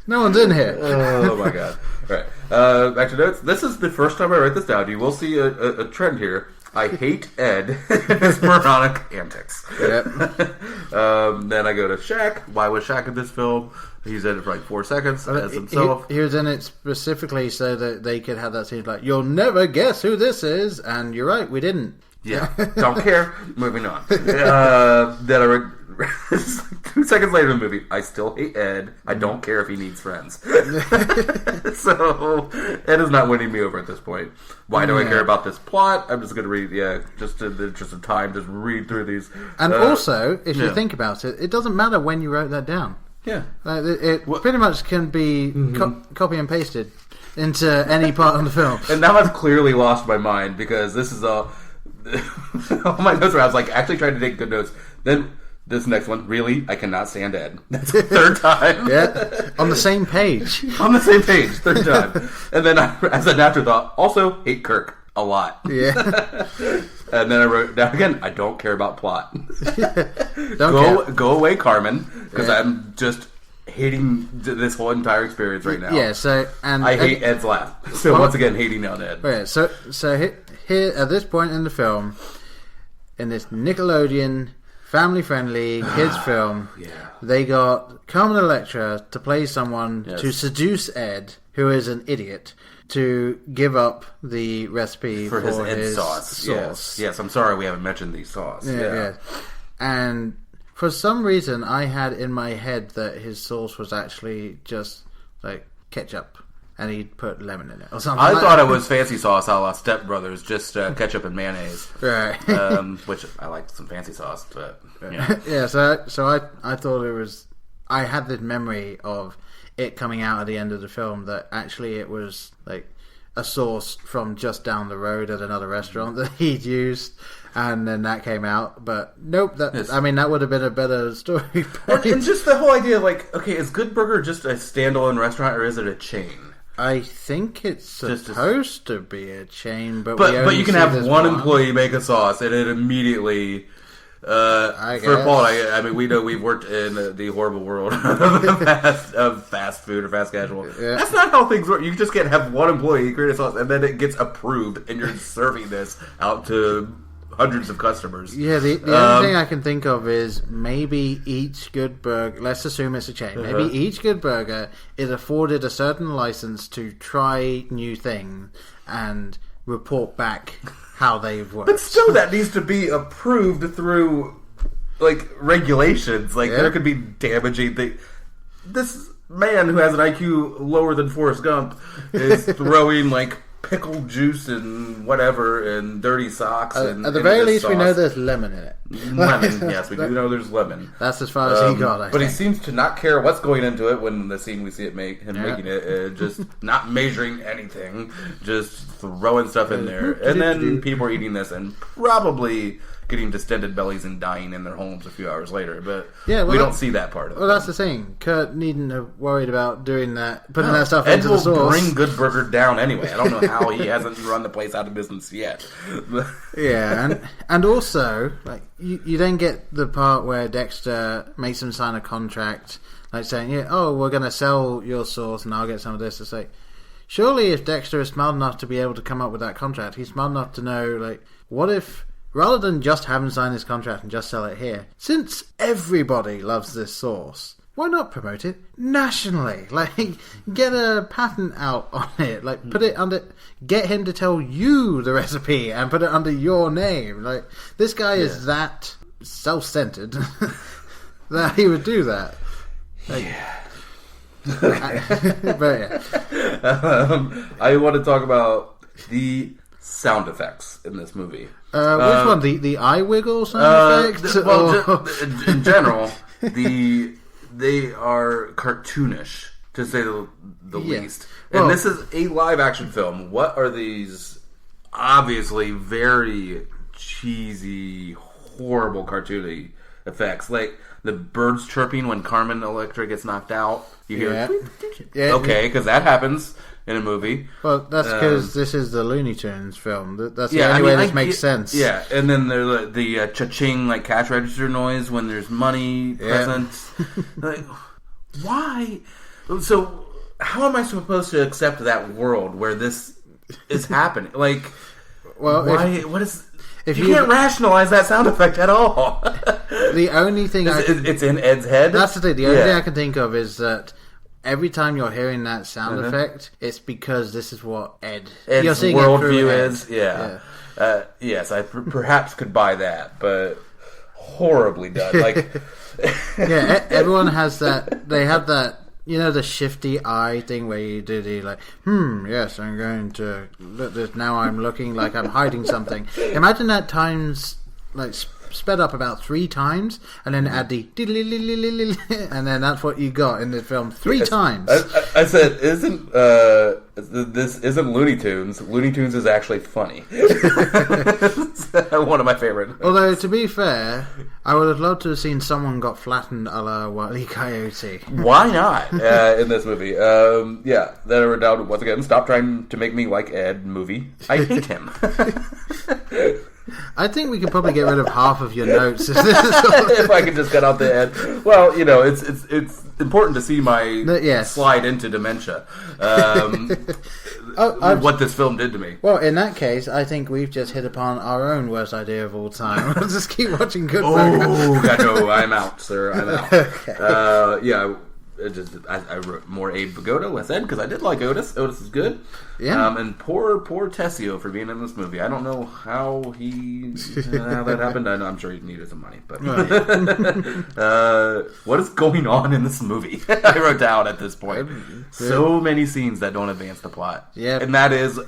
No one's in here. Oh my god! All right, back to notes. This is the first time I write this down. You will see a trend here. I hate Ed and his moronic antics. Yep. Then I go to Shaq. Why was Shaq in this film? He's in it for like 4 seconds as himself. He was in it specifically so that they could have that scene like, "You'll never guess who this is," and you're right, we didn't. Yeah, don't care. Moving on. Then I 2 seconds later in the movie, I still hate Ed. I don't care if he needs friends. So Ed is not winning me over at this point. Why do I care about this plot? I'm just going to read, just in the interest of time, just read through these. And also, if you think about it, it doesn't matter when you wrote that down. Yeah. It pretty much can be copy and pasted into any part of the film. And now I've clearly lost my mind because this is all my notes where I was like actually trying to take good notes. Then this next one, really, I cannot stand Ed. That's the third time. Yeah, on the same page. On the same page, third time. And then as an afterthought, also hate Kirk a lot. Yeah. And then I wrote down again, I don't care about plot. Go away, Carmen, because I'm just hating this whole entire experience right now. Yeah, and I hate Ed's laugh. So once again, hating on Ed. Yeah, so here at this point in the film, in this Nickelodeon family-friendly kids film, they got Carmen Electra to play someone to seduce Ed, who is an idiot, to give up the recipe for his sauce. Yes, I'm sorry we haven't mentioned the sauce. Yeah. And for some reason, I had in my head that his sauce was actually just like ketchup, and he'd put lemon in it or something. I thought it was fancy sauce a la Step Brothers, just ketchup and mayonnaise. Right. Which I like some fancy sauce, but yeah. So I thought it was. I had this memory of it coming out at the end of the film that actually it was like a sauce from just down the road at another restaurant that he'd used, and then that came out. But nope, that would have been a better story. And just the whole idea, like, okay, is Good Burger just a standalone restaurant or is it a chain? I think it's supposed to be a chain, but you can have one employee make a sauce and it immediately. For Paul, I mean, we know we've worked in the horrible world of fast food or fast casual. Yeah. That's not how things work. You just can't have one employee create a sauce and then it gets approved and you're serving this out to hundreds of customers. Yeah, the only thing I can think of is maybe each Good Burger, let's assume it's a chain, maybe each Good Burger is afforded a certain license to try new things and report back how they've worked. But still, that needs to be approved through, like, regulations. Like, there could be damaging things. This man who has an IQ lower than Forrest Gump is throwing, like, pickle juice and whatever and dirty socks. And at the very least, we know there's lemon in it. Lemon, yes, we do know there's lemon. That's as far as he got, But he seems to not care what's going into it when the scene we see it making it, just not measuring anything, just throwing stuff in there. And then people are eating this and probably getting distended bellies and dying in their homes a few hours later. But we don't see that part of it. Well, that's the thing. Kurt needn't have worried about doing that, putting that stuff into the sauce. Ed will bring Good Burger down anyway. I don't know how he hasn't run the place out of business yet. Yeah, and also, like, you then get the part where Dexter makes him sign a contract, like saying, we're going to sell your sauce and I'll get some of this. It's like, surely if Dexter is smart enough to be able to come up with that contract, he's smart enough to know, like, what if, rather than just have him sign this contract and just sell it here, since everybody loves this sauce, why not promote it nationally? Like, get a patent out on it. Like, put it under... Get him to tell you the recipe and put it under your name. Like, this guy is that self-centered that he would do that. Like, but yeah. I want to talk about the sound effects in this movie. Which one? The eye wiggle sound effect? In general, they are cartoonish, to say the least. And this is a live-action film. What are these obviously very cheesy, horrible, cartoony effects? Like the birds chirping when Carmen Electra gets knocked out. You hear okay, because that happens in a movie. Well, that's because this is the Looney Tunes film. That's the only way this makes sense. Yeah, and then there's the cha-ching, like cash register noise when there's money present. Like, why? So, how am I supposed to accept that world where this is happening? Like, well, why? What is? If you can't rationalize that sound effect at all. The only thing it's in Ed's head. That's the thing. The only thing I can think of is that every time you're hearing that sound effect, it's because this is what Ed's worldview is. Yeah. Yes, I perhaps could buy that, but horribly done. Like, everyone has that. They have that. You know, the shifty eye thing where you do the like, yes, I'm going to look this. Now I'm looking like I'm hiding something. Imagine that times, like, sped up about 3 times, and then add the and then that's what you got in the film 3 times. I said, this isn't Looney Tunes. Looney Tunes is actually funny. One of my favorite. Although, to be fair, I would have loved to have seen someone got flattened a la Wile E. Coyote. Why not in this movie? There were down once again. Stop trying to make me like Ed movie. I hate him. I think we could probably get rid of half of your notes if I could just cut out the Ed. Well, you know, it's important to see my slide into dementia. What this film did to me. Well, in that case, I think we've just hit upon our own worst idea of all time. We'll just keep watching Good Burger. Oh, God, no, I'm out, sir. I'm out. Okay. I wrote more Abe Vigoda, less Ed, because I did like Otis. Otis is good. Yeah. And poor Tessio for being in this movie. I don't know how that happened. I'm sure he needed some money. But what is going on in this movie? I wrote down at this point. So many scenes that don't advance the plot. Yeah. And that is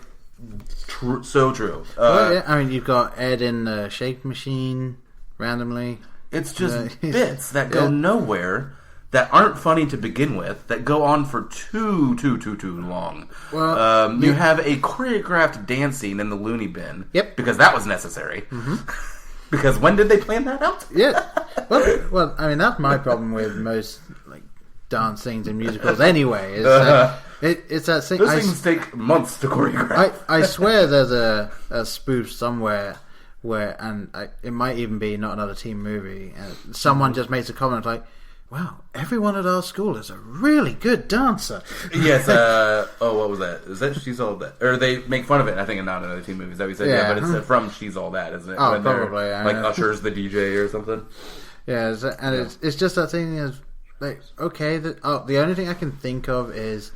so true. I mean, you've got Ed in the shake machine randomly. It's just bits that go nowhere. That aren't funny to begin with, that go on for too long. Well, you have a choreographed dance scene in the Looney Bin. Yep. Because that was necessary. Mm-hmm. Because when did they plan that out? Yeah. Well, I mean, that's my problem with most dance scenes in musicals anyway. It's that thing. Those things take months to choreograph. I swear there's a spoof somewhere where, it might even be not another teen movie, someone just makes a comment like, wow, everyone at our school is a really good dancer. Yes, what was that? Is that She's All That? Or they make fun of it, I think, in not another teen movie. Is that what you said? Yeah, but it's from She's All That, isn't it? Oh, when probably. Like Usher's the DJ or something. Yeah, it's just that thing is, like, okay, the only thing I can think of is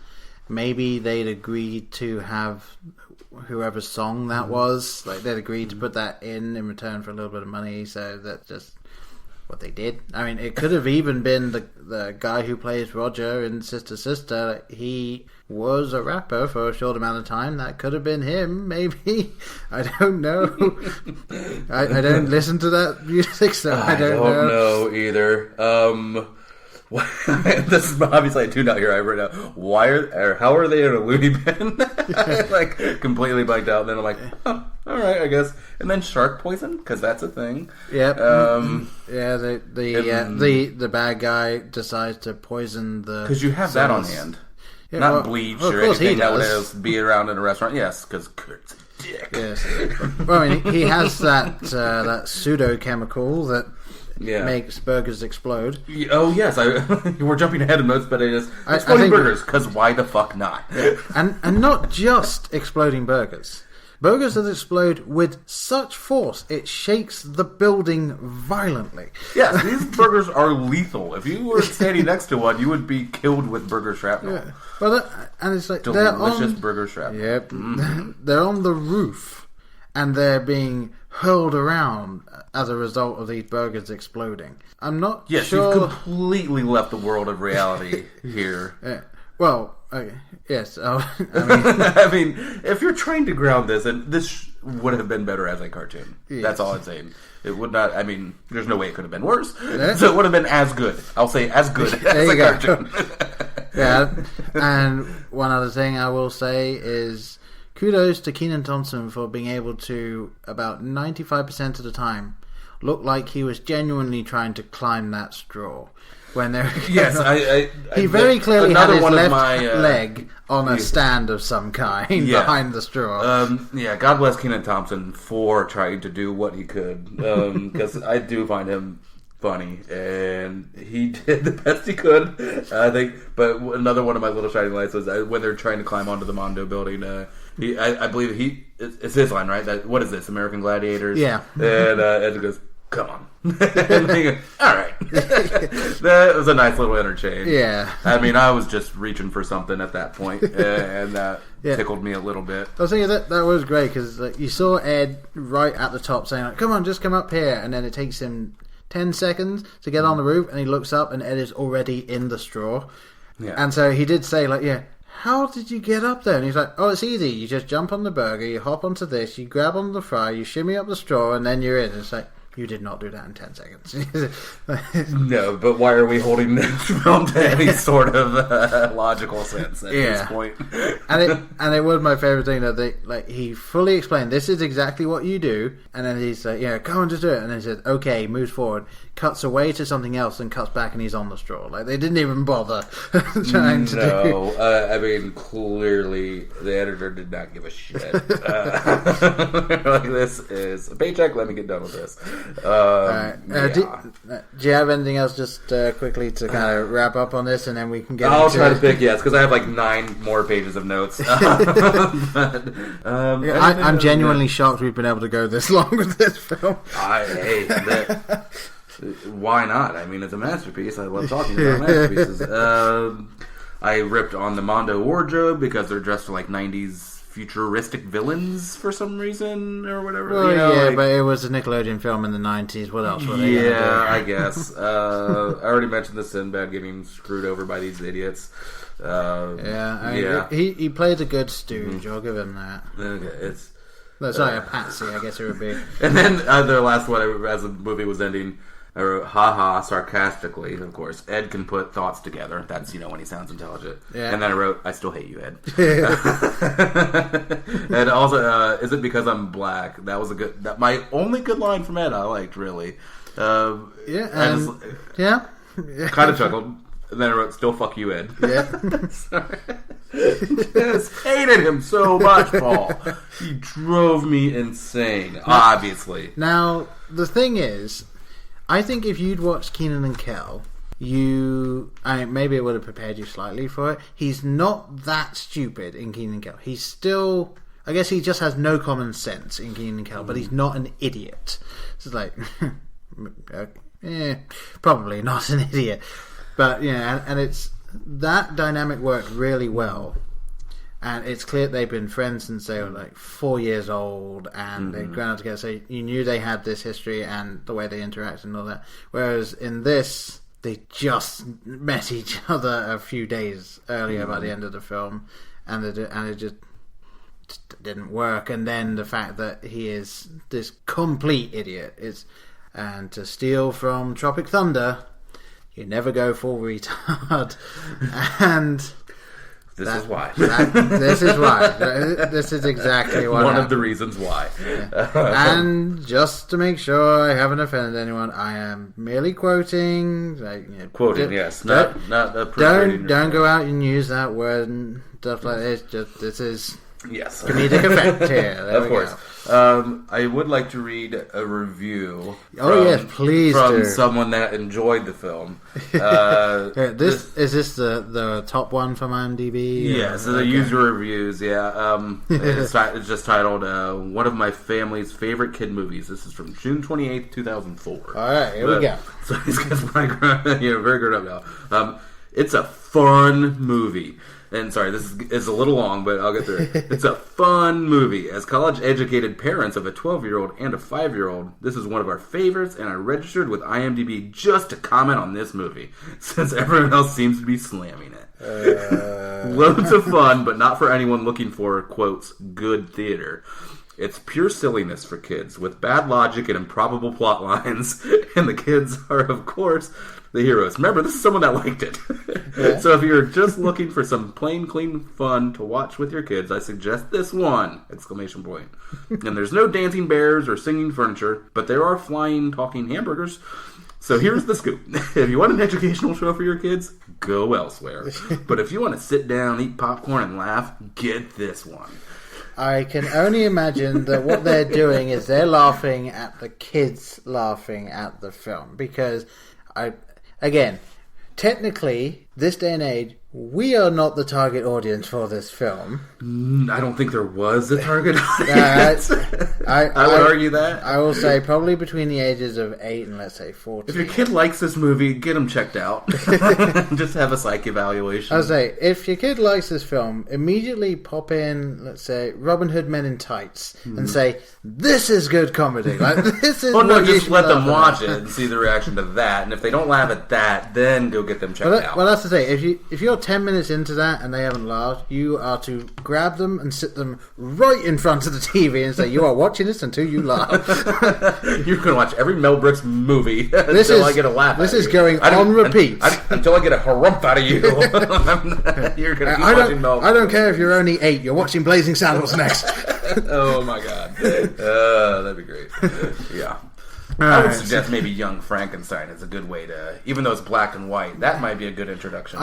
maybe they'd agreed to have whoever's song that was, like, they'd agreed to put that in return for a little bit of money, so that's just what they did. I mean, it could have even been the guy who plays Roger in Sister Sister. He was a rapper for a short amount of time. That could have been him, maybe. I don't know. I don't listen to that music, so I don't know either. This is obviously a tune out here. I wrote down how are they in a Looney Bin? Like completely blanked out. And then I'm like, all right, I guess. And then shark poison, because that's a thing. Yep. The bad guy decides to poison the. Because you have that on hand, not bleach or anything that would be around in a restaurant. Yes, because Kurt's a dick. Yes. Well, I mean, he has that pseudo chemical that. Yeah. Makes burgers explode. Oh yes, we're jumping ahead of notes, but exploding burgers. Because why the fuck not? Yeah. And not just exploding burgers. Burgers that explode with such force it shakes the building violently. Yes, these burgers are lethal. If you were standing next to one, you would be killed with burger shrapnel. Yeah. Well, and it's like delicious burger shrapnel. Yep, they're on the roof, and they're being hurled around as a result of these burgers exploding. I'm not Yes, sure... you've completely left the world of reality here. Well, okay, yes. I mean, if you're trying to ground this, and this would have been better as a cartoon. Yes. That's all I'm saying. It would not. I mean, there's no way it could have been worse. Yeah. So it would have been as good. I'll say as good as a cartoon. Yeah, and one other thing I will say is kudos to Kenan Thompson for being able to, about 95% of the time, look like he was genuinely trying to climb that straw. When they're Yes, he very clearly had his left my, leg on a stand of some kind behind the straw. God bless Kenan Thompson for trying to do what he could, because I do find him funny, and he did the best he could, I think. But another one of my little shining lights was when they're trying to climb onto the Mondo building. I believe it's his line, right? That, what is this, American Gladiators? Yeah. And Ed goes, come on. And he goes, all right. That was a nice little interchange. Yeah. I mean, I was just reaching for something at that point, and that tickled me a little bit. I was thinking that was great, because you saw Ed right at the top saying, like, come on, just come up here, and then it takes him 10 seconds to get on the roof, and he looks up, and Ed is already in the straw. Yeah. And so he did say, like, how did you get up there? And he's like, oh, it's easy. You just jump on the burger, you hop onto this, you grab on the fry, you shimmy up the straw, and then you're in. It's like, you did not do that in 10 seconds. No, but why are we holding this film to any sort of logical sense at this point? And it was my favorite thing that he fully explained, this is exactly what you do, and then he's like, come on, just do it. And then he said, okay, moves forward, cuts away to something else, and cuts back, and he's on the straw. Like, they didn't even bother trying to do. No, I mean, clearly the editor did not give a shit. Like, this is a paycheck, let me get done with this. Do you have anything else just quickly to kind of wrap up on this, and then we can get I'll into try it? to pick, yes, because I have like 9 more pages of notes. I'm genuinely shocked we've been able to go this long with this film. Why not? I mean, it's a masterpiece. I love talking about masterpieces. I ripped on the Mondo wardrobe because they're dressed like 90s futuristic villains for some reason or whatever. Well, but it was a Nickelodeon film in the 90s. What else were they going to do? I guess. I already mentioned the Sinbad getting screwed over by these idiots. He played a good stooge. I'll give him that. Okay, sorry, a patsy, I guess it would be. And then the last one, as the movie was ending, I wrote, ha, sarcastically, of course. Ed can put thoughts together. That's, when he sounds intelligent. Yeah. And then I wrote, I still hate you, Ed. And also, is it because I'm black? That was my only good line from Ed I liked, really. Kind of chuckled. And then I wrote, still fuck you, Ed. Yeah. Sorry. Just hated him so much, Paul. He drove me insane, obviously. Now, the thing is, I think if you'd watched Kenan and Kel, maybe it would have prepared you slightly for it. He's not that stupid in Kenan and Kel. He's still, I guess he just has no common sense in Kenan and Kel, but he's not an idiot. So it's like, probably not an idiot. But, and it's, that dynamic worked really well. And it's clear they've been friends since they were like 4 years old, and they'd grown up together. So you knew they had this history and the way they interact and all that. Whereas in this, they just met each other a few days earlier by the end of the film, and it just didn't work. And then the fact that he is this complete idiot and to steal from Tropic Thunder, you never go full retard, and. This is why. This is why. This is exactly what One happened. of the reasons why. Yeah. And just to make sure I haven't offended anyone, I am merely quoting. Quoting, yes. Not appropriating. Don't go out and use that word and stuff like this. This is yes. comedic effect here. Of course. I would like to read a review. Yes, please from do. someone that enjoyed the film. Is this the top one from IMDb? Yes, the user reviews. Yeah, it's just titled "One of My Family's Favorite Kid Movies." This is from June 28th, 2004. All right, here we go. So these guys are very grown up now. It's a fun movie. And sorry, this is a little long, but I'll get through it. It's a fun movie. As college-educated parents of a 12-year-old and a 5-year-old, this is one of our favorites, and I registered with IMDb just to comment on this movie, since everyone else seems to be slamming it. Loads of fun, but not for anyone looking for, quotes, good theater. It's pure silliness for kids, with bad logic and improbable plot lines, and the kids are, of course, the heroes. Remember, this is someone that liked it. Yeah. So if you're just looking for some plain, clean fun to watch with your kids, I suggest this one! Exclamation point. And there's no dancing bears or singing furniture, but there are flying, talking hamburgers. So here's the scoop. If you want an educational show for your kids, go elsewhere. But if you want to sit down, eat popcorn, and laugh, get this one. I can only imagine that what they're doing is they're laughing at the kids laughing at the film. Because, again, technically, this day and age, we are not the target audience for this film. I don't think there was a target audience. I would argue that. I will say probably between the ages of 8 and, let's say, 14. If your kid likes this movie, get him checked out. Just have a psych evaluation. I would say, if your kid likes this film, immediately pop in, let's say, Robin Hood Men in Tights, and say, this is good comedy. Like, this is just let them watch it and see the reaction to that. And if they don't laugh at that, then go get them checked out. Well, that's the thing. If you're 10 minutes into that and they haven't laughed, you are to grab them and sit them right in front of the TV and say, you are watching this until you laugh. You're going to watch every Mel Brooks movie until I get a laugh. This is going on repeat. Until I get a harumph out of you. You're going to keep watching Mel Brooks. I don't care if you're only 8. You're watching Blazing Saddles next. Oh my God. That'd be great. Yeah. I would suggest maybe Young Frankenstein is a good way to, even though it's black and white, that might be a good introduction.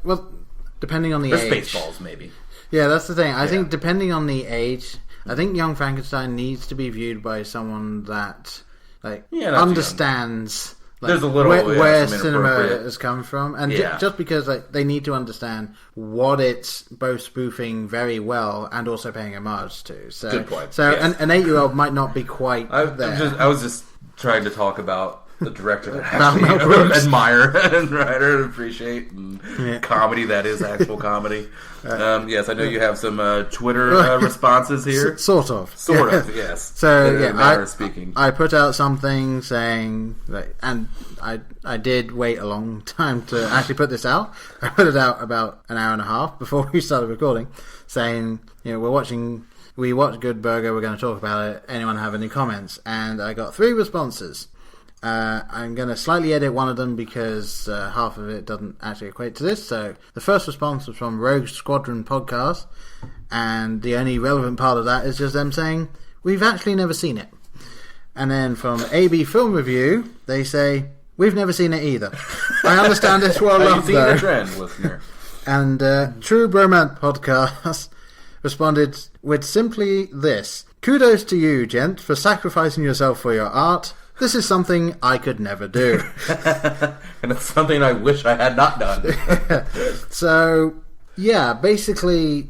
Well, depending on the age. Spaceballs, maybe. Yeah, that's the thing. I think depending on the age, I think Young Frankenstein needs to be viewed by someone that understands there's a little where cinema has come from, and just because they need to understand what it's both spoofing very well and also paying homage to. So, good point. So an 8-year-old might not be quite there. I was just trying to talk about the director that actually admire and appreciate and comedy that is actual comedy. Yes, I know you have some Twitter responses here. Sort of, yes. So speaking. I put out something saying that, and I did wait a long time to actually put this out. I put it out about an hour and a half before we started recording, saying, we watched Good Burger, we're going to talk about it. Anyone have any comments? And I got 3 responses. I'm going to slightly edit one of them because half of it doesn't actually equate to this. So the first response was from Rogue Squadron Podcast, and the only relevant part of that is just them saying, we've actually never seen it. And then from AB Film Review, they say, we've never seen it either. I understand it's well loved, though. Have you seen the trend, listener? And True Bromance Podcast responded with simply this: kudos to you, gent, for sacrificing yourself for your art. This is something I could never do. And it's something I wish I had not done. So, basically,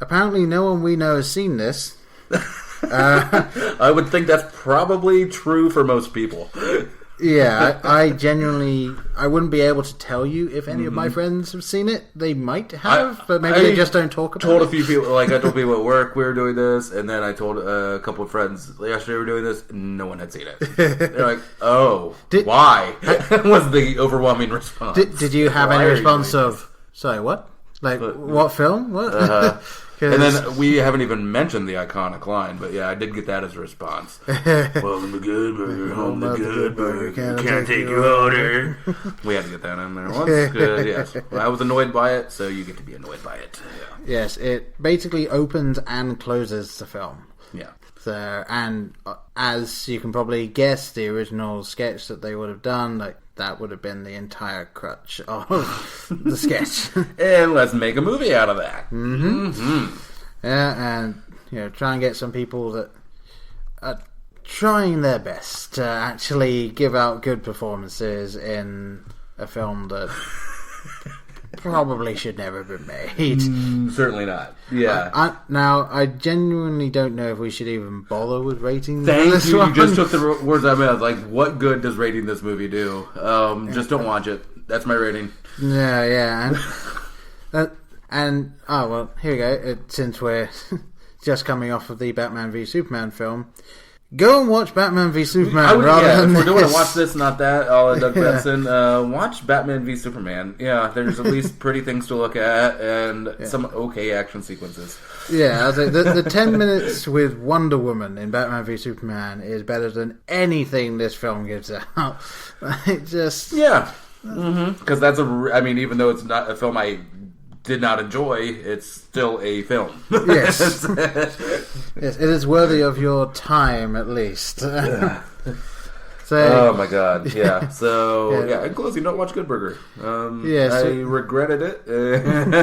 apparently no one we know has seen this. I would think that's probably true for most people. Yeah, I genuinely, I wouldn't be able to tell you if any of my friends have seen it. They might have, but maybe they just don't talk about it. I told a few people, I told people at work we were doing this, and then I told a couple of friends yesterday we were doing this, and no one had seen it. They're like, why? Was the overwhelming response. Did you have any response of, sorry, what? What film? What? And then we haven't even mentioned the iconic line, but I did get that as a response. Welcome to Good Burger, home to Good Burger. Can't take your order. We had to get that in there once. Good, yes. Well, I was annoyed by it, so you get to be annoyed by it. Yeah. Yes, it basically opens and closes the film. Yeah. So, and as you can probably guess, the original sketch that they would have done, that would have been the entire crutch of the sketch. And let's make a movie out of that. Mm-hmm. Yeah, and try and get some people that are trying their best to actually give out good performances in a film that probably should never have been made. Certainly not. Yeah. Now, I genuinely don't know if we should even bother with rating this one. You just took the words out of my mouth. What good does rating this movie do? Just don't watch it. That's my rating. Yeah. And oh well, here we go. Since we're just coming off of the Batman v Superman film, go and watch Batman v Superman. If we're doing a watch this, not that, all Doug Benson, watch Batman v Superman. Yeah, there's at least pretty things to look at and some okay action sequences. Yeah, I think the 10 minutes with Wonder Woman in Batman v Superman is better than anything this film gives out. It just... Yeah. Because that's even though it's not a film I did not enjoy, it's still a film. Yes. Yes, it is worthy of your time, at least. Yeah. So, oh my god, yeah. So, in closing, don't watch Good Burger. I regretted it, and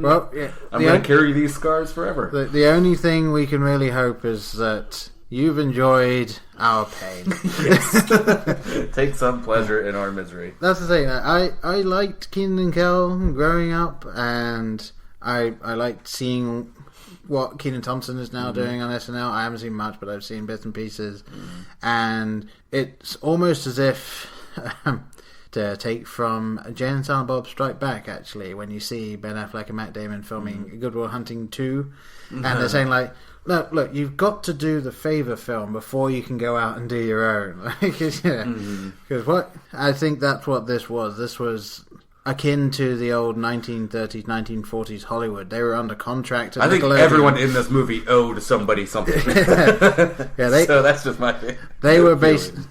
I'm going to carry these scars forever. The only thing we can really hope is that you've enjoyed our pain. Yes. Take some pleasure in our misery. That's the thing. I liked Kenan and Kel growing up, and I liked seeing what Kenan Thompson is now doing on SNL. I haven't seen much, but I've seen bits and pieces. And it's almost as if, to take from Jay and Silent Bob Strike Back, actually, when you see Ben Affleck and Matt Damon filming Good Will Hunting 2, and they're saying, like, look, you've got to do the favour film before you can go out and do your own. Because I think that's what this was. This was akin to the old 1930s, 1940s Hollywood. They were under contract. I think everyone in this movie owed somebody something. So that's just my thing.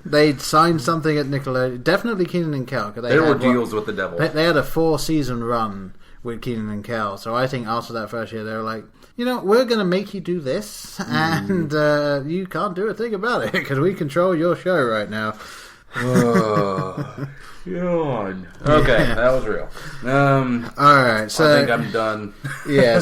They'd signed something at Nickelodeon. Definitely Kenan and Kel. There were deals with the devil. They had a 4-season run with Kenan and Kel. So I think after that first year, they were like, we're going to make you do this, and you can't do a thing about it because we control your show right now. Oh, God. Okay, that was real. Alright, so I think I'm done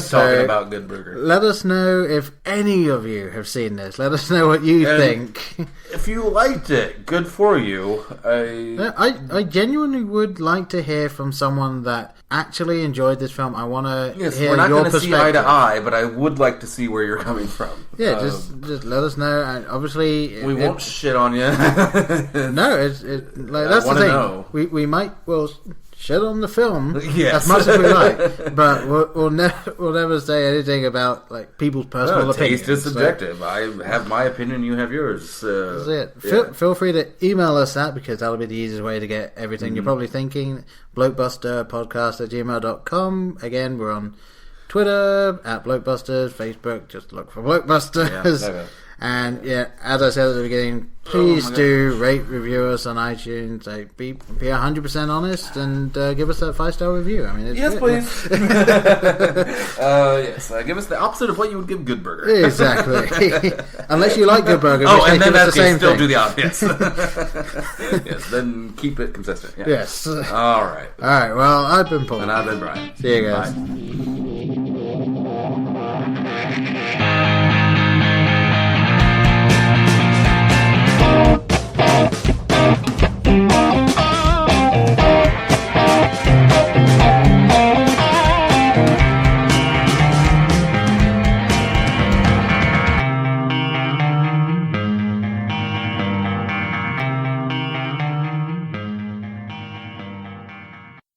talking about Good Burger. Let us know if any of you have seen this. Let us know what you think. If you liked it, good for you. I genuinely would like to hear from someone that actually enjoyed this film. I want to hear your perspective. We're not going to see eye to eye, but I would like to see where you're coming from. Yeah, just let us know. And obviously, we won't shit on you. No, that's the thing. Know. We might shit on the film as much as we like, but we'll never say anything about like people's personal opinions. Taste is subjective. So. I have my opinion, you have yours. That's it. Yeah. Feel free to email us that because that'll be the easiest way to get everything. You're probably thinking BlokeBusterPodcast@gmail.com. Again, we're on Twitter @BlokeBusters, Facebook. Just look for BlokeBusters. Yeah, and as I said at the beginning, please do rate, review us on iTunes. Be 100% honest and give us that 5-star review. I mean, it's yes, please. Give us the opposite of what you would give Good Burger. Exactly. Unless you like Good Burger. And then that's the same still thing. Do the obvious. Yes, then keep it consistent. Yeah. Yes. All right. Well, I've been Paul. And I've been Brian. See you guys. Bye.